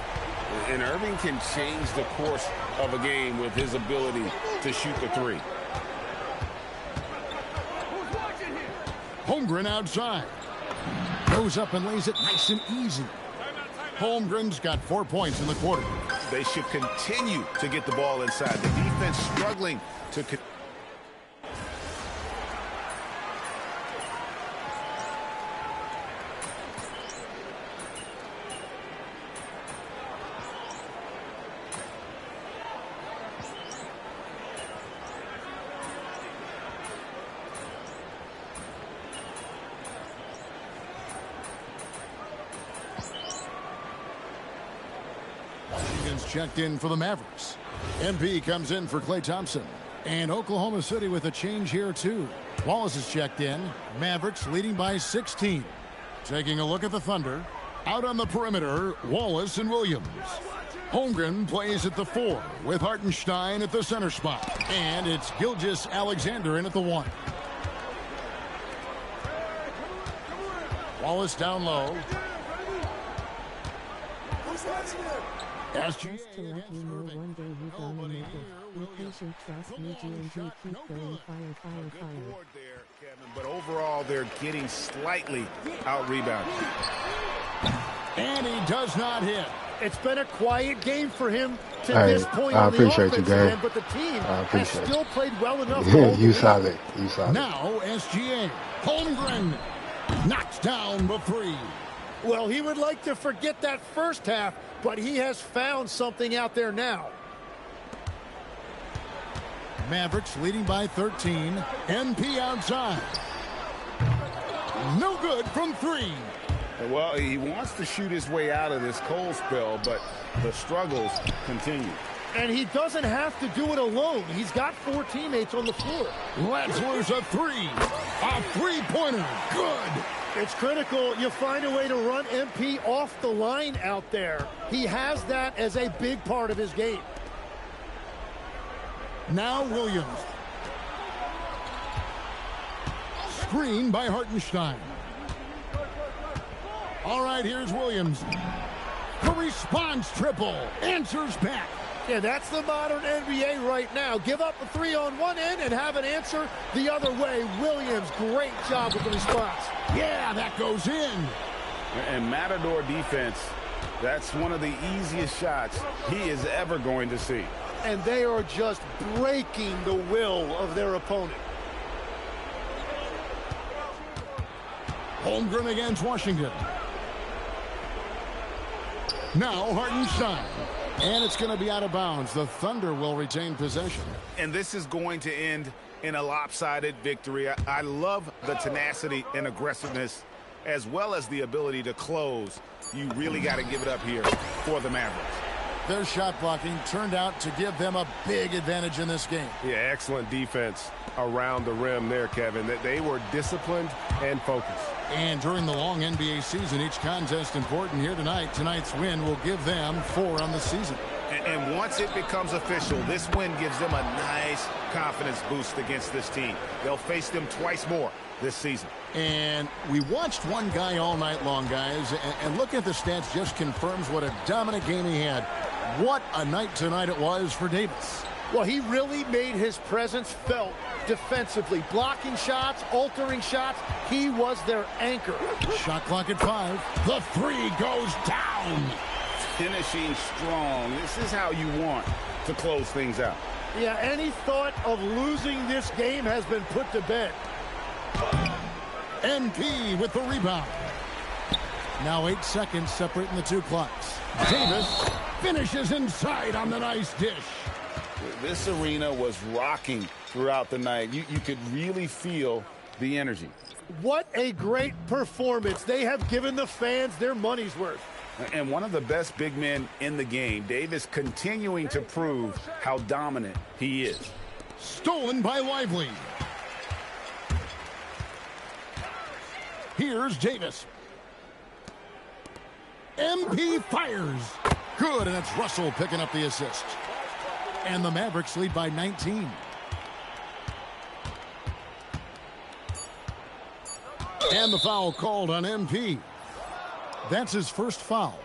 And Irving can change the course of a game with his ability to shoot the 3. Holmgren outside. Goes up and lays it nice and easy. Holmgren's got 4 points in the quarter. They should continue to get the ball inside. The defense struggling to... Checked in for the Mavericks. MP comes in for Klay Thompson. And Oklahoma City with a change here, too. Wallace is checked in. Mavericks leading by 16. Taking a look at the Thunder. Out on the perimeter, Wallace and Williams. Holmgren plays at the 4 with Hartenstein at the center spot. And it's Gilgeous-Alexander in at the 1. Wallace down low. Just to let you know, one day you're gonna make it. Be patient, trust me, G&G, keep going, fire. But overall, they're getting slightly out-rebounded. And he does not hit. It's been a quiet game for him to Hey, this point I on the appreciate you, offensive Gabe. end, but the team has appreciate still played well enough. You solid. You solid. Now SGA. Holmgren knocks down the 3. Well, he would like to forget that first half, but he has found something out there now. Mavericks leading by 13. MP outside. No good from 3. Well, he wants to shoot his way out of this cold spell, but the struggles continue. And he doesn't have to do it alone. He's got 4 teammates on the floor. Let's lose a 3. A three-pointer. Good. It's critical you find a way to run MP off the line out there. He has that as a big part of his game. Now Williams. Screen by Hartenstein. All right, here's Williams. The response triple. Answers back. Yeah, that's the modern NBA right now. Give up a 3 on one end and have an answer the other way. Williams, great job with the response. Yeah, that goes in. And Matador defense, that's one of the easiest shots he is ever going to see. And they are just breaking the will of their opponent. Holmgren against Washington. Now Hartenstein. And it's going to be out of bounds. The Thunder will retain possession. And this is going to end in a lopsided victory. I love the tenacity and aggressiveness as well as the ability to close. You really got to give it up here for the Mavericks. Their shot blocking turned out to give them a big advantage in this game. Yeah, excellent defense around the rim there, Kevin. That they were disciplined and focused. And during the long NBA season, each contest important here tonight. Tonight's win will give them 4 on the season. And once it becomes official, this win gives them a nice confidence boost against this team. They'll face them twice more this season. And we watched one guy all night long, guys, and looking at the stats just confirms what a dominant game he had. What a night tonight it was for Davis. Well, he really made his presence felt defensively. Blocking shots, altering shots. He was their anchor. Shot clock at 5. The 3 goes down. Finishing strong. This is how you want to close things out. Yeah, any thought of losing this game has been put to bed. NP with the rebound. Now 8 seconds separating the 2 clocks. Davis finishes inside on the nice dish. This arena was rocking throughout the night. You could really feel the energy. What a great performance. They have given the fans their money's worth. And one of the best big men in the game, Davis, continuing to prove how dominant he is. Stolen by Lively. Here's Davis. MP fires. Good, and it's Russell picking up the assist. And the Mavericks lead by 19. And the foul called on MP. That's his first foul.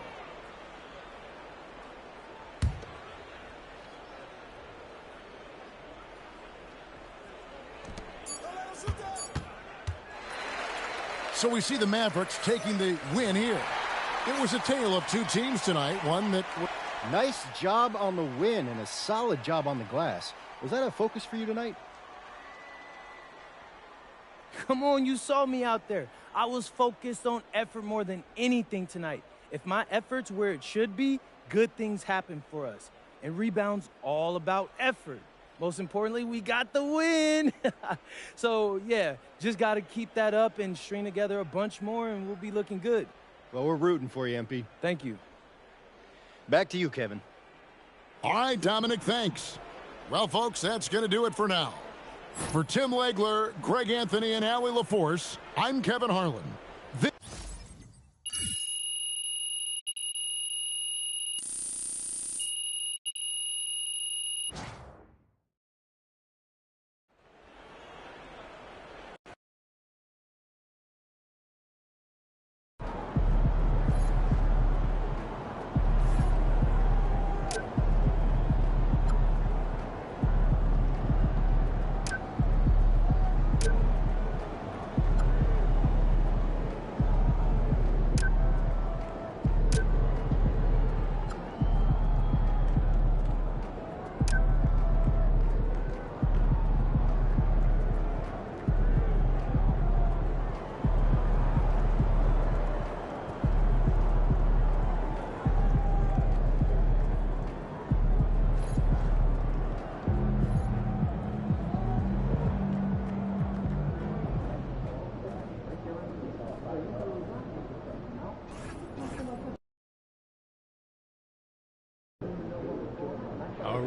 So we see the Mavericks taking the win here. It was a tale of 2 teams tonight. One that... Nice job on the win and a solid job on the glass. Was that a focus for you tonight? Come on, you saw me out there. I was focused on effort more than anything tonight. If my effort's where it should be, good things happen for us. And rebound's all about effort. Most importantly, we got the win. So, yeah, just got to keep that up and string together a bunch more, and we'll be looking good. Well, we're rooting for you, MP. Thank you. Back to you, Kevin. All right, Dominic, thanks. Well, folks, that's going to do it for now. For Tim Legler, Greg Anthony, and Allie LaForce, I'm Kevin Harlan.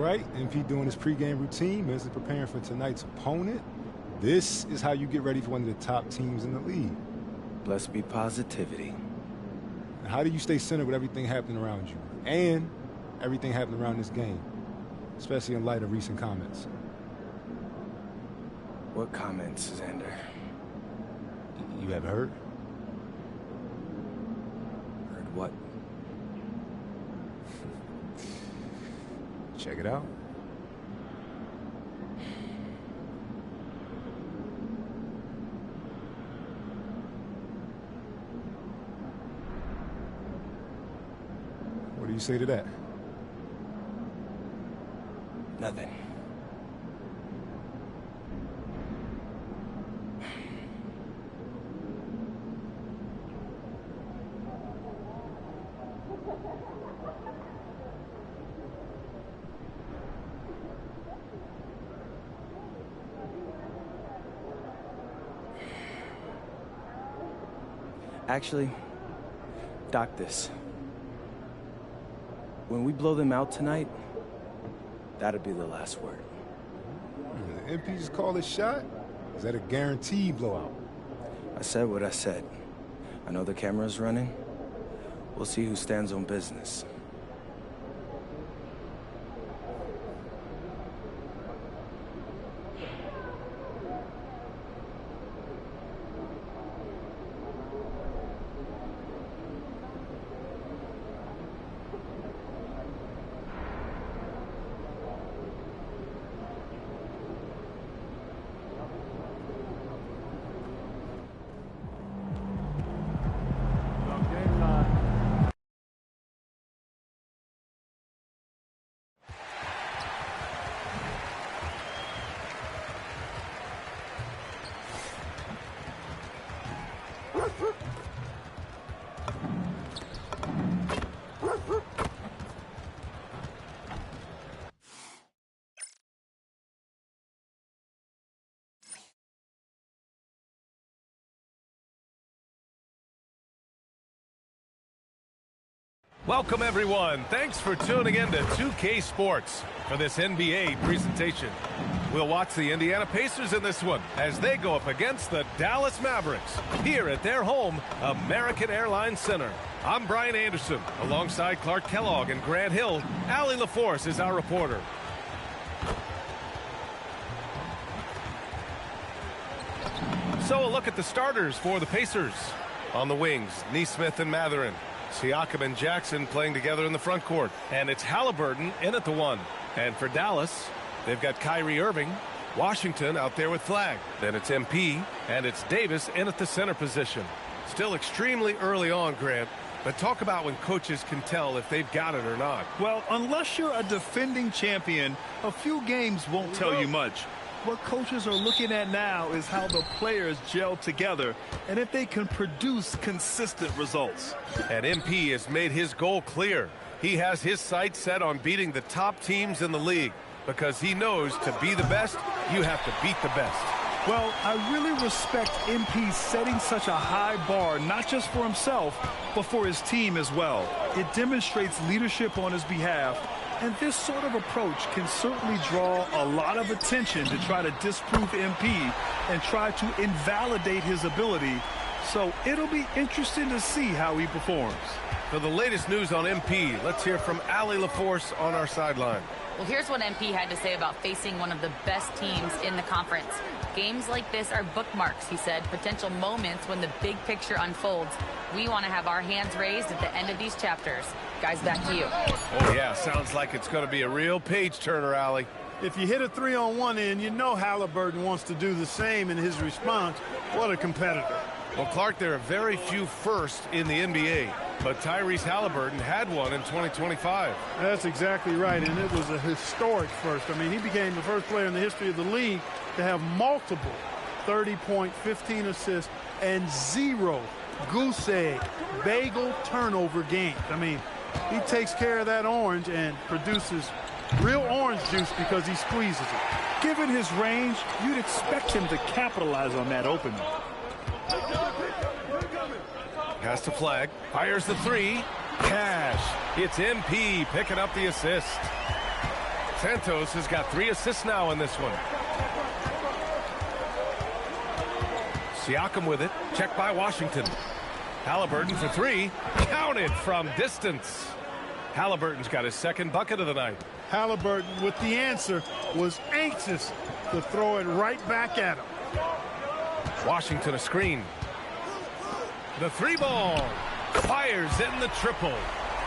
right, MP doing his pregame routine, mentally preparing for tonight's opponent. This is how you get ready for one of the top teams in the league. Blessed be positivity. How do you stay centered with everything happening around you and everything happening around this game, especially in light of recent comments? What comments, Xander? You have heard? Heard what? Check it out. What do you say to that? Nothing. Actually, dock this. When we blow them out tonight, that'll be the last word. The MP just called a shot? Is that a guaranteed blowout? I said what I said. I know the camera's running. We'll see who stands on business. Welcome, everyone. Thanks for tuning in to 2K Sports for this NBA presentation. We'll watch the Indiana Pacers in this one as they go up against the Dallas Mavericks here at their home, American Airlines Center. I'm Brian Anderson. Alongside Clark Kellogg and Grant Hill, Allie LaForce is our reporter. So a look at the starters for the Pacers. On the wings, Nesmith and Mathurin. Siakam and Jackson playing together in the front court. And it's Halliburton in at the 1. And for Dallas, they've got Kyrie Irving, Washington out there with Flagg. Then it's MP, and it's Davis in at the center position. Still extremely early on, Grant. But talk about when coaches can tell if they've got it or not. Well, unless you're a defending champion, a few games won't tell you much. What coaches are looking at now is how the players gel together and if they can produce consistent results. And MP has made his goal clear. He has his sights set on beating the top teams in the league because he knows to be the best, you have to beat the best. Well, I really respect MP setting such a high bar, not just for himself, but for his team as well. It demonstrates leadership on his behalf. And this sort of approach can certainly draw a lot of attention to try to disprove MP and try to invalidate his ability. So it'll be interesting to see how he performs. For the latest news on MP, let's hear from Allie LaForce on our sideline. Well, here's what MP had to say about facing one of the best teams in the conference. Games like this are bookmarks, he said, potential moments when the big picture unfolds. We want to have our hands raised at the end of these chapters. Guys, back to you. Oh, yeah, sounds like it's going to be a real page-turner, Allie. If you hit a 3 on one end, you know Halliburton wants to do the same in his response. What a competitor. Well, Clark, there are very few firsts in the NBA, but Tyrese Halliburton had one in 2025. That's exactly right, and it was a historic first. I mean, he became the first player in the history of the league to have multiple 30-point, 15 assists, and 0 goose egg, bagel turnover games. I mean, he takes care of that orange and produces real orange juice because he squeezes it. Given his range, you'd expect him to capitalize on that opening. Has to Flagg, fires the 3, cash. It's MP picking up the assist. Santos has got 3 assists now in this one. Siakam with it. Checked by Washington. Halliburton for 3. Counted from distance. Halliburton's got his 2nd bucket of the night. Halliburton with the answer was anxious to throw it right back at him. Washington a screen. The 3-ball. Fires in the triple.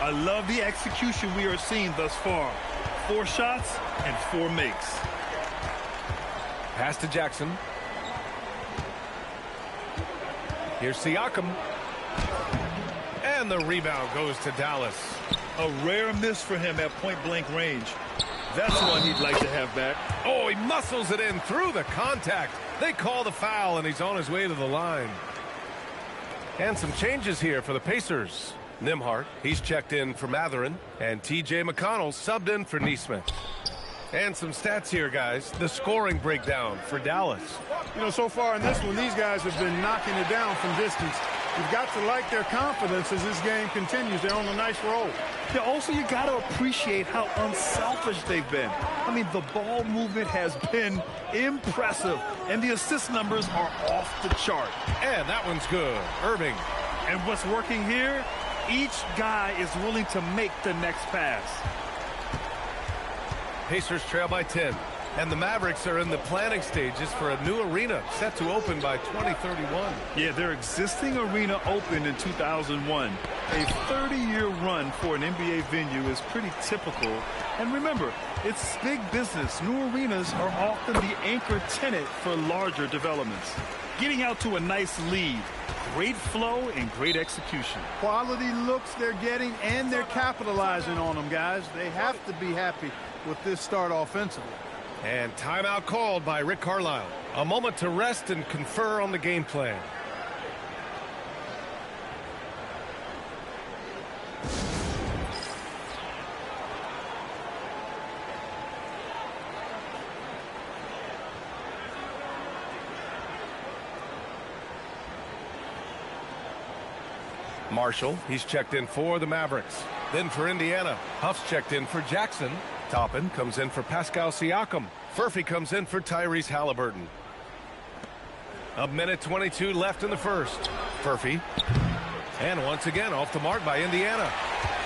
I love the execution we are seeing thus far. 4 shots and 4 makes. Pass to Jackson. Here's Siakam. And the rebound goes to Dallas. A rare miss for him at point-blank range. That's one he'd like to have back. Oh, he muscles it in through the contact. They call the foul, and he's on his way to the line. And some changes here for the Pacers. Nembhard, he's checked in for Mathurin, and T.J. McConnell subbed in for Neesmith. And some stats here, guys. The scoring breakdown for Dallas. You know, so far in this one, these guys have been knocking it down from distance. You've got to like their confidence as this game continues. They're on a nice roll. Yeah, also, you got to appreciate how unselfish they've been. I mean, the ball movement has been impressive, and the assist numbers are off the chart. And that one's good. Irving. And what's working here? Each guy is willing to make the next pass. Pacers trail by 10. And the Mavericks are in the planning stages for a new arena set to open by 2031. Yeah, their existing arena opened in 2001. A 30-year run for an NBA venue is pretty typical. And remember, it's big business. New arenas are often the anchor tenant for larger developments. Getting out to a nice lead. Great flow and great execution. Quality looks they're getting, and they're capitalizing on them, guys. They have to be happy with this start offensively. And timeout called by Rick Carlisle. A moment to rest and confer on the game plan. Marshall, he's checked in for the Mavericks. Then for Indiana, Huff's checked in for Jackson. Toppin comes in for Pascal Siakam. Furphy comes in for Tyrese Halliburton. A minute 22 left in the first. Furphy. And once again off the mark by Indiana.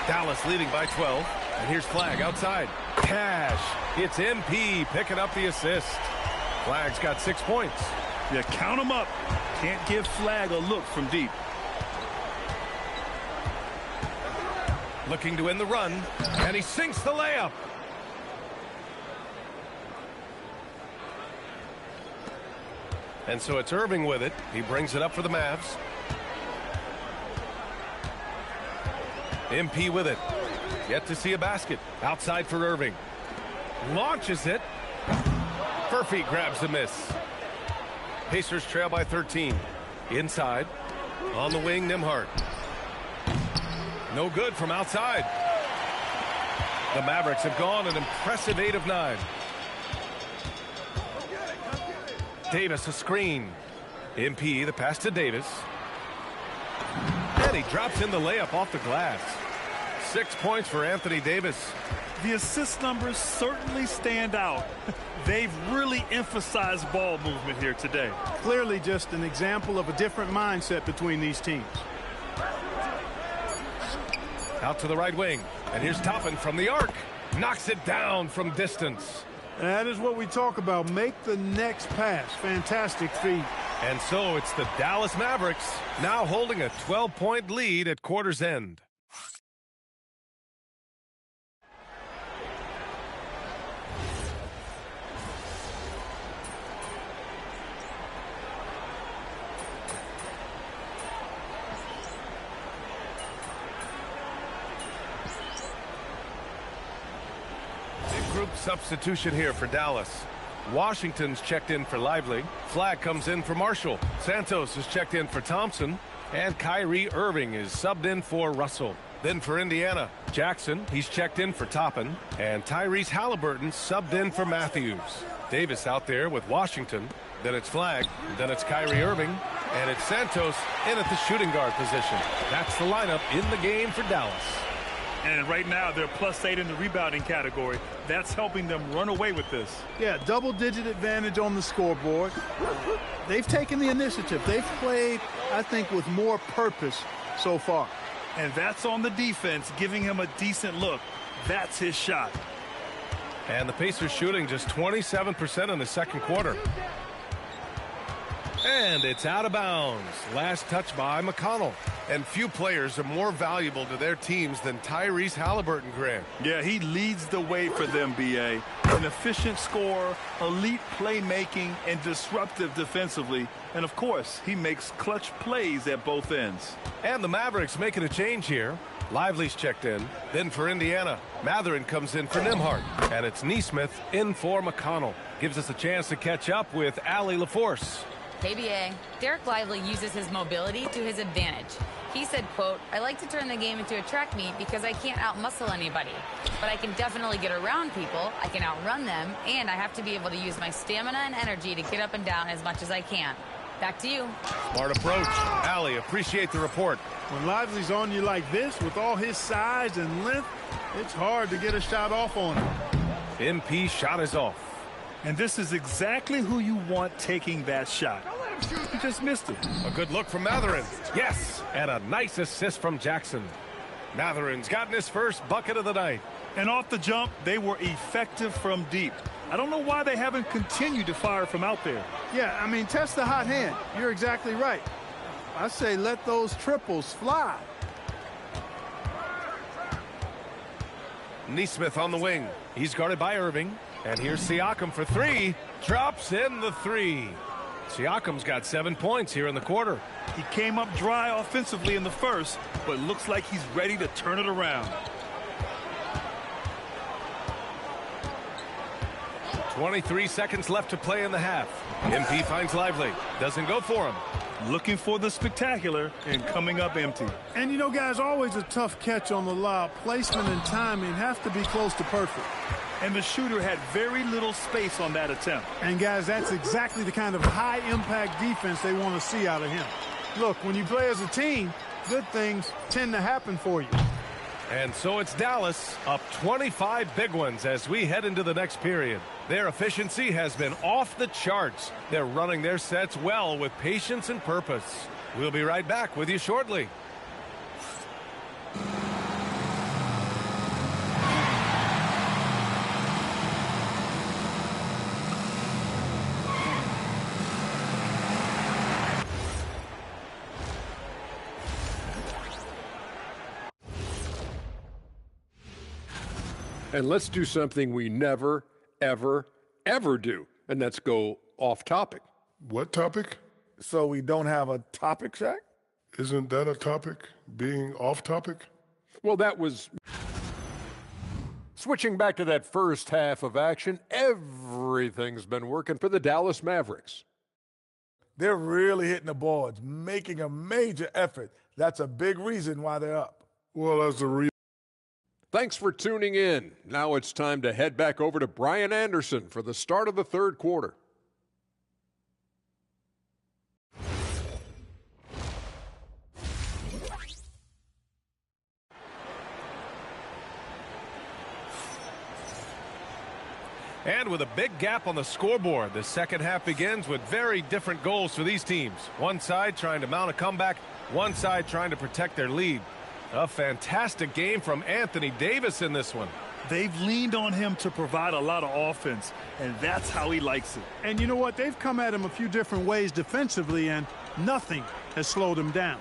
Dallas leading by 12. And here's Flagg outside. Cash. It's MP picking up the assist. Flagg's got 6 points. Yeah, count them up. Can't give Flagg a look from deep. Looking to end the run. And he sinks the layup. And so it's Irving with it. He brings it up for the Mavs. MP with it. Yet to see a basket. Outside for Irving. Launches it. Furphy grabs the miss. Pacers trail by 13. Inside. On the wing, Nembhard. No good from outside. The Mavericks have gone an impressive 8 of 9. Davis a screen. MP the pass to Davis. And he drops in the layup off the glass. 6 points for Anthony Davis. The assist numbers certainly stand out. They've really emphasized ball movement here today. Clearly just an example of a different mindset between these teams. Out to the right wing. And here's Toppin from the arc. Knocks it down from distance. That is what we talk about. Make the next pass. Fantastic feat. And so it's the Dallas Mavericks now holding a 12-point lead at quarter's end. Group substitution here for Dallas. Washington's checked in for Lively. Flagg comes in for Marshall. Santos is checked in for Thompson. And Kyrie Irving is subbed in for Russell. Then for Indiana, Jackson, he's checked in for Toppin. And Tyrese Halliburton subbed in for Matthews. Davis out there with Washington. Then it's Flagg. Then it's Kyrie Irving. And it's Santos in at the shooting guard position. That's the lineup in the game for Dallas. And right now, they're +8 in the rebounding category. That's helping them run away with this. Yeah, double-digit advantage on the scoreboard. They've taken the initiative. They've played, I think, with more purpose so far. And that's on the defense, giving him a decent look. That's his shot. And the Pacers shooting just 27% in the second quarter. And it's out of bounds. Last touch by McConnell. And few players are more valuable to their teams than Tyrese Halliburton, Grant. Yeah, he leads the way for them, B.A. An efficient scorer, elite playmaking, and disruptive defensively. And, of course, he makes clutch plays at both ends. And the Mavericks making a change here. Lively's checked in. Then for Indiana, Mathurin comes in for Nembhard. And it's Neesmith in for McConnell. Gives us a chance to catch up with Allie LaForce. KBA, Derek Lively uses his mobility to his advantage. He said, quote, "I like to turn the game into a track meet because I can't outmuscle anybody. But I can definitely get around people, I can outrun them, and I have to be able to use my stamina and energy to get up and down as much as I can." Back to you. Smart approach. Allie, appreciate the report. When Lively's on you like this, with all his size and length, it's hard to get a shot off on him. MP shot is off. And this is exactly who you want taking that shot. He just missed it. A good look from Mathurin. Yes, and a nice assist from Jackson. Mathurin's gotten his first bucket of the night. And off the jump, they were effective from deep. I don't know why they haven't continued to fire from out there. Yeah, I mean, test the hot hand. You're exactly right. I say let those triples fly. Neesmith on the wing. He's guarded by Irving. And here's Siakam for three. Drops in the three. Siakam's got 7 points here in the quarter. He came up dry offensively in the first, but looks like he's ready to turn it around. 23 seconds left to play in the half. MP finds Lively. Doesn't go for him. Looking for the spectacular and coming up empty. And, you know, guys, always a tough catch on the lob. Placement and timing have to be close to perfect. And the shooter had very little space on that attempt. And, guys, that's exactly the kind of high-impact defense they want to see out of him. Look, when you play as a team, good things tend to happen for you. And so it's Dallas up 25 big ones as we head into the next period. Their efficiency has been off the charts. They're running their sets well with patience and purpose. We'll be right back with you shortly. And let's do something we never, ever, ever do, and that's go off topic. What topic? So we don't have a topic, Shaq? Isn't that a topic, being off topic? Well, that was... Switching back to that first half of action, everything's been working for the Dallas Mavericks. They're really hitting the boards, making a major effort. That's a big reason why they're up. Well, as the Thanks for tuning in. Now it's time to head back over to Brian Anderson for the start of the third quarter. And with a big gap on the scoreboard, the second half begins with very different goals for these teams. One side trying to mount a comeback, one side trying to protect their lead. A fantastic game from Anthony Davis in this one. They've leaned on him to provide a lot of offense, and that's how he likes it. And you know what? They've come at him a few different ways defensively, and nothing has slowed him down.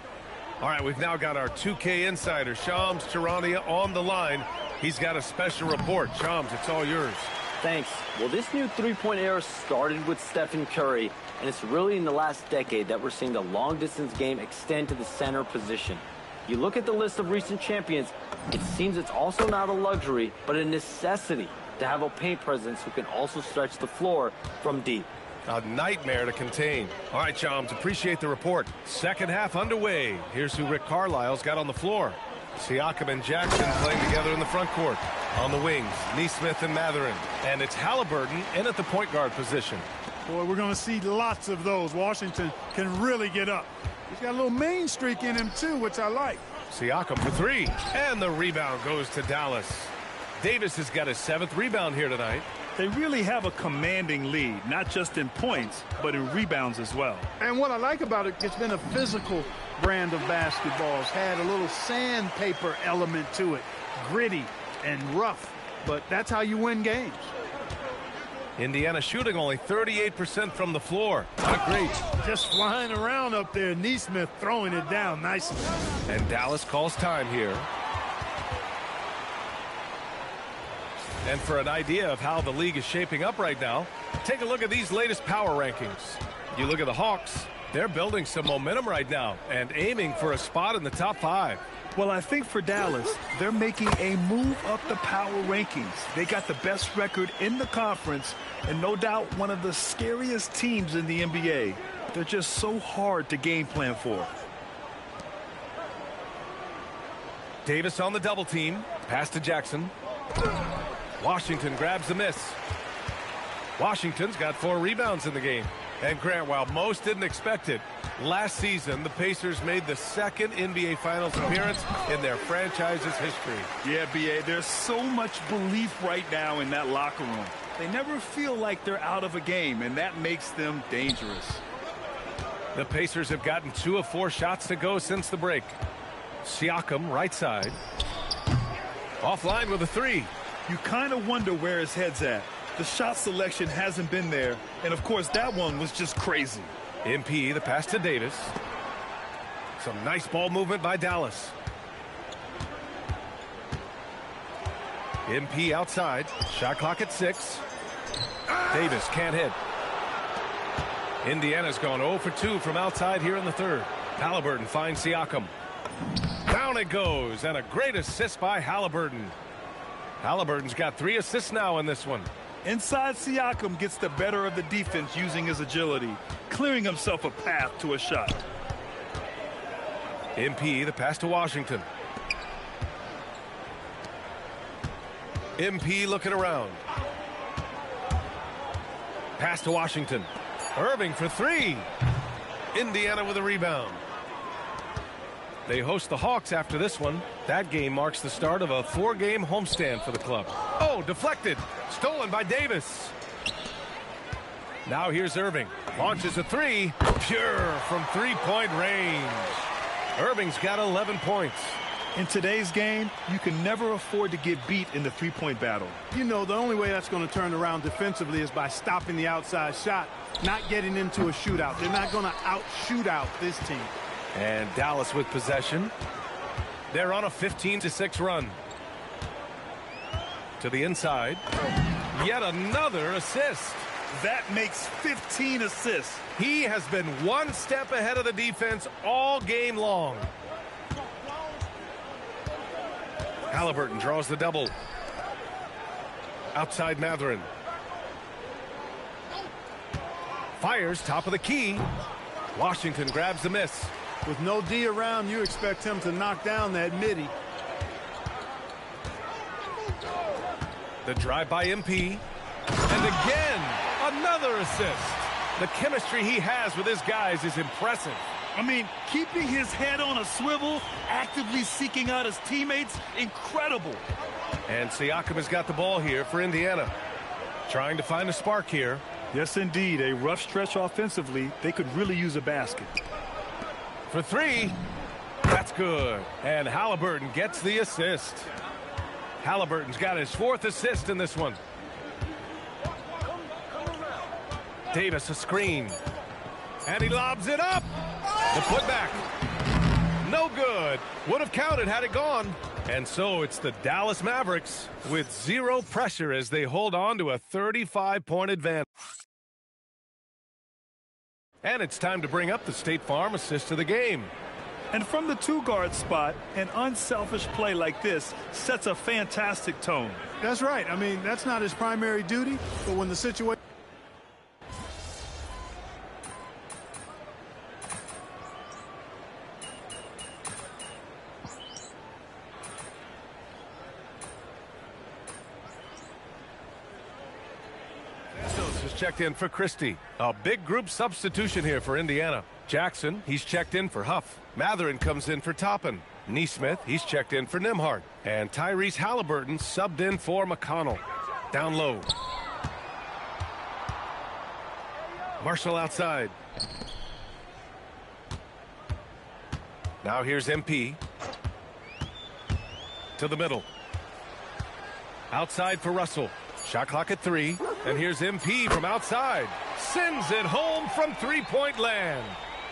All right, we've now got our 2K insider, Shams Charania, on the line. He's got a special report. Shams, it's all yours. Thanks. Well, this new three-point era started with Stephen Curry, and it's really in the last decade that we're seeing the long-distance game extend to the center position. You look at the list of recent champions, it seems it's also not a luxury, but a necessity to have a paint presence who can also stretch the floor from deep. A nightmare to contain. All right, Shams, appreciate the report. Second half underway. Here's who Rick Carlisle's got on the floor. Siakam and Jackson playing together in the front court. On the wings, Neesmith and Mathurin. And it's Halliburton in at the point guard position. Boy, we're going to see lots of those. Washington can really get up. He's got a little mean streak in him, too, which I like. Siakam for three. And the rebound goes to Dallas. Davis has got his 7th rebound here tonight. They really have a commanding lead, not just in points, but in rebounds as well. And what I like about it, it's been a physical brand of basketball. It's had a little sandpaper element to it, gritty and rough, but that's how you win games. Indiana shooting only 38% from the floor. Not great. Just flying around up there. Neesmith throwing it down nicely. And Dallas calls time here. And for an idea of how the league is shaping up right now, take a look at these latest power rankings. You look at the Hawks, they're building some momentum right now and aiming for a spot in the top 5. Well, I think for Dallas, they're making a move up the power rankings. They got the best record in the conference and no doubt one of the scariest teams in the NBA. They're just so hard to game plan for. Davis on the double team. Pass to Jackson. Washington grabs the miss. Washington's got 4 rebounds in the game. And Grant, while most didn't expect it, last season the Pacers made the 2nd NBA Finals appearance in their franchise's history. Yeah, B.A., there's so much belief right now in that locker room. They never feel like they're out of a game, and that makes them dangerous. The Pacers have gotten 2 of 4 shots to go since the break. Siakam, right side. Offline with a 3. You kind of wonder where his head's at. The shot selection hasn't been there, and of course that one was just crazy. MP, the pass to Davis. Some nice ball movement by Dallas. MP outside. Shot clock at 6. Davis can't hit. Indiana's gone 0 for 2 from outside here in the 3rd. Halliburton finds Siakam. Down it goes, and a great assist by Halliburton. Halliburton's got 3 assists now in this one. Inside, Siakam gets the better of the defense using his agility, clearing himself a path to a shot. MP, the pass to Washington. MP looking around. Pass to Washington. Irving for 3. Indiana with a rebound. They host the Hawks after this one. That game marks the start of a 4-game homestand for the club. Oh, deflected. Stolen by Davis. Now here's Irving. Launches a 3. Pure from 3-point range. Irving's got 11 points. In today's game, you can never afford to get beat in the 3-point battle. You know, the only way that's going to turn around defensively is by stopping the outside shot, not getting into a shootout. They're not going to out-shoot out this team. And Dallas with possession. They're on a 15-6 run. To the inside. Yet another assist. That makes 15 assists. He has been one step ahead of the defense all game long. Halliburton draws the double. Outside Mathurin. Fires top of the key. Washington grabs the miss. With no D around, you expect him to knock down that midi. The drive by MP. And again, another assist. The chemistry he has with his guys is impressive. I mean, keeping his head on a swivel, actively seeking out his teammates, incredible. And Siakam has got the ball here for Indiana. Trying to find a spark here. Yes, indeed. A rough stretch offensively. They could really use a basket. For 3. That's good. And Halliburton gets the assist. Halliburton's got his 4th assist in this one. Davis a screen. And he lobs it up. The putback. No good. Would have counted had it gone. And so it's the Dallas Mavericks with 0 pressure as they hold on to a 35-point advantage. And it's time to bring up the State Farm assist of the game. And from the 2-guard spot, an unselfish play like this sets a fantastic tone. That's right. I mean, that's not his primary duty, but when the situation... Checked in for Christie. A big group substitution here for Indiana. Jackson, he's checked in for Huff. Mathurin comes in for Toppin. Neesmith, he's checked in for Nembhard. And Tyrese Halliburton subbed in for McConnell. Down low. Marshall outside. Now here's MP. To the middle. Outside for Russell. Shot clock at 3. And here's MP from outside. Sends it home from three-point land.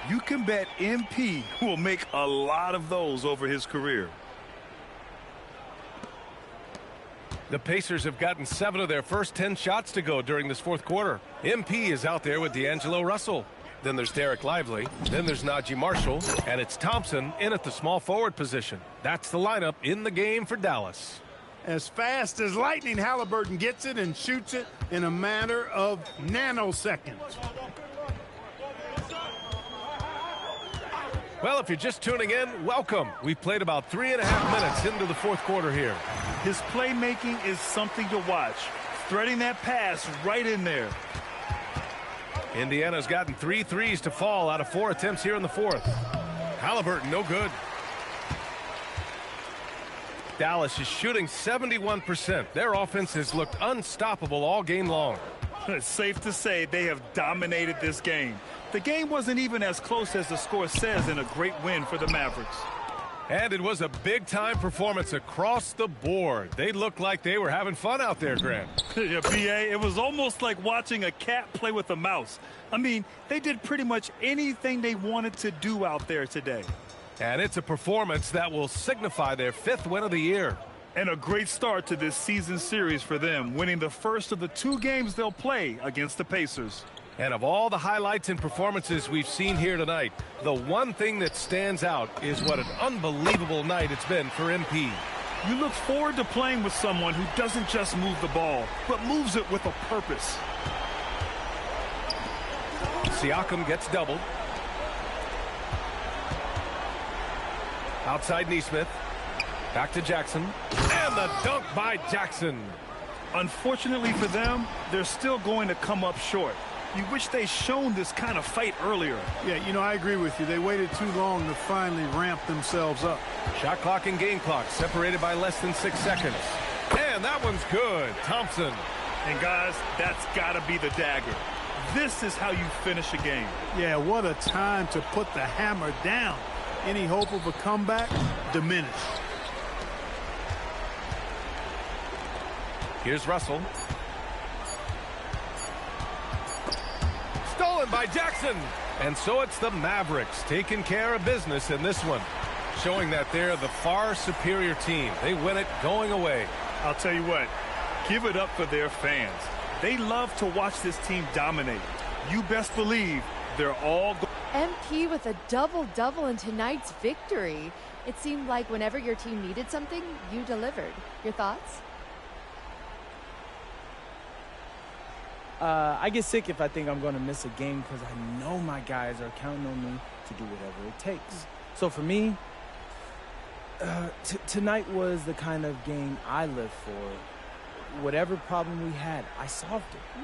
You can bet MP will make a lot of those over his career. The Pacers have gotten 7 of their first 10 shots to go during this fourth quarter. MP is out there with D'Angelo Russell. Then there's Derek Lively. Then there's Najee Marshall. And it's Thompson in at the small forward position. That's the lineup in the game for Dallas. As fast as lightning, Halliburton gets it and shoots it in a matter of nanoseconds. Well, if you're just tuning in, welcome. We've played about 3.5 minutes into the fourth quarter here. His playmaking is something to watch. Threading that pass right in there. Indiana's gotten 3 threes to fall out of 4 attempts here in the fourth. Halliburton, no good. Dallas is shooting 71%. Their offense has looked unstoppable all game long. It's safe to say they have dominated this game. The game wasn't even as close as the score says in a great win for the Mavericks. And it was a big-time performance across the board. They looked like they were having fun out there, Grant. Yeah, B.A., it was almost like watching a cat play with a mouse. I mean, they did pretty much anything they wanted to do out there today. And it's a performance that will signify their 5th win of the year. And a great start to this season series for them, winning the first of the 2 games they'll play against the Pacers. And of all the highlights and performances we've seen here tonight, the one thing that stands out is what an unbelievable night it's been for MP. You look forward to playing with someone who doesn't just move the ball, but moves it with a purpose. Siakam gets doubled. Outside Neesmith. Back to Jackson. And the dunk by Jackson. Unfortunately for them, they're still going to come up short. You wish they'd shown this kind of fight earlier. Yeah, you know, I agree with you. They waited too long to finally ramp themselves up. Shot clock and game clock separated by less than 6 seconds. And that one's good. Thompson. And guys, that's got to be the dagger. This is how you finish a game. Yeah, what a time to put the hammer down. Any hope of a comeback diminished. Here's Russell. Stolen by Jackson. And so it's the Mavericks taking care of business in this one, showing that they're the far superior team. They win it going away. I'll tell you what, give it up for their fans. They love to watch this team dominate. You best believe they're all MP with a double-double in tonight's victory. It seemed like whenever your team needed something, you delivered. Your thoughts? I get sick if I think I'm going to miss a game because I know my guys are counting on me to do whatever it takes. So for me, tonight was the kind of game I live for. Whatever problem we had, I solved it.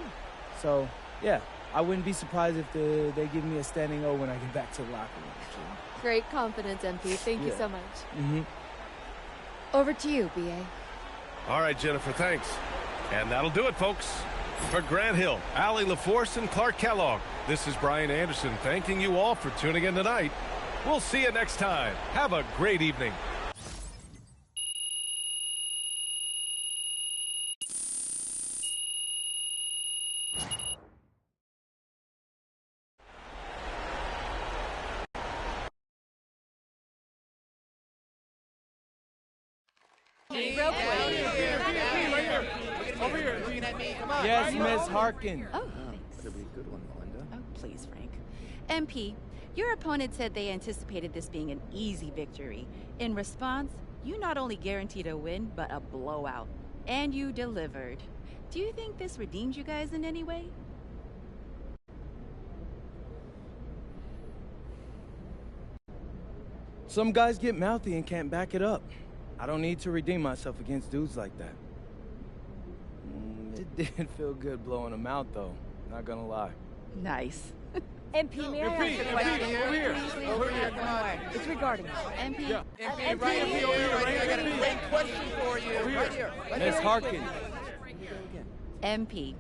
So, yeah, I wouldn't be surprised if they give me a standing O when I get back to the locker room. Great confidence, MP. Thank you so much. Mm-hmm. Over to you, B.A. All right, Jennifer, thanks. And that'll do it, folks. For Grant Hill, Allie LaForce, and Clark Kellogg, this is Brian Anderson thanking you all for tuning in tonight. We'll see you next time. Have a great evening. Yes, Miss Harkin. Oh, That'll be a good one, Melinda. oh, please, Frank. MP, your opponent said they anticipated this being an easy victory. In response, you not only guaranteed a win, but a blowout. And you delivered. Do you think this redeemed you guys in any way? Some guys get mouthy and can't back it up. I don't need to redeem myself against dudes like that. It did feel good blowing them out, though. Not gonna lie. Nice. MP, may I ask a question? over here. Please leave Over the here. microphone. It's regarding MP. Yeah. MP, right here, over here, right here. I got a great question for you. Right here. Ms. Harkin. MP.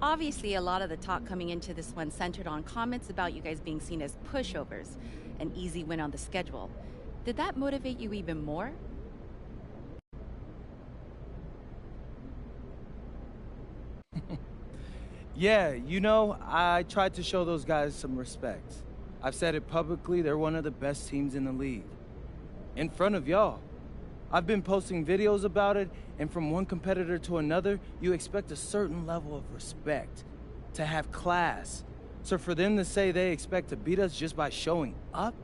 Obviously, a lot of the talk coming into this one centered on comments about you guys being seen as pushovers, an easy win on the schedule. Did that motivate you even more? Yeah, you know, I tried to show those guys some respect. I've said it publicly, they're one of the best teams in the league. In front of y'all. I've been posting videos about it, and from one competitor to another, you expect a certain level of respect, to have class. So for them to say they expect to beat us just by showing up,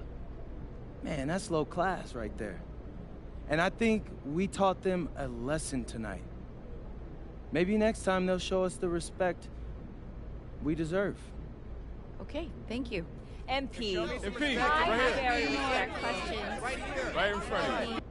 man, that's low class right there. And I think we taught them a lesson tonight. Maybe next time they'll show us the respect we deserve. Okay, thank you. MP. MP, I right have here. more questions. Right in front of you.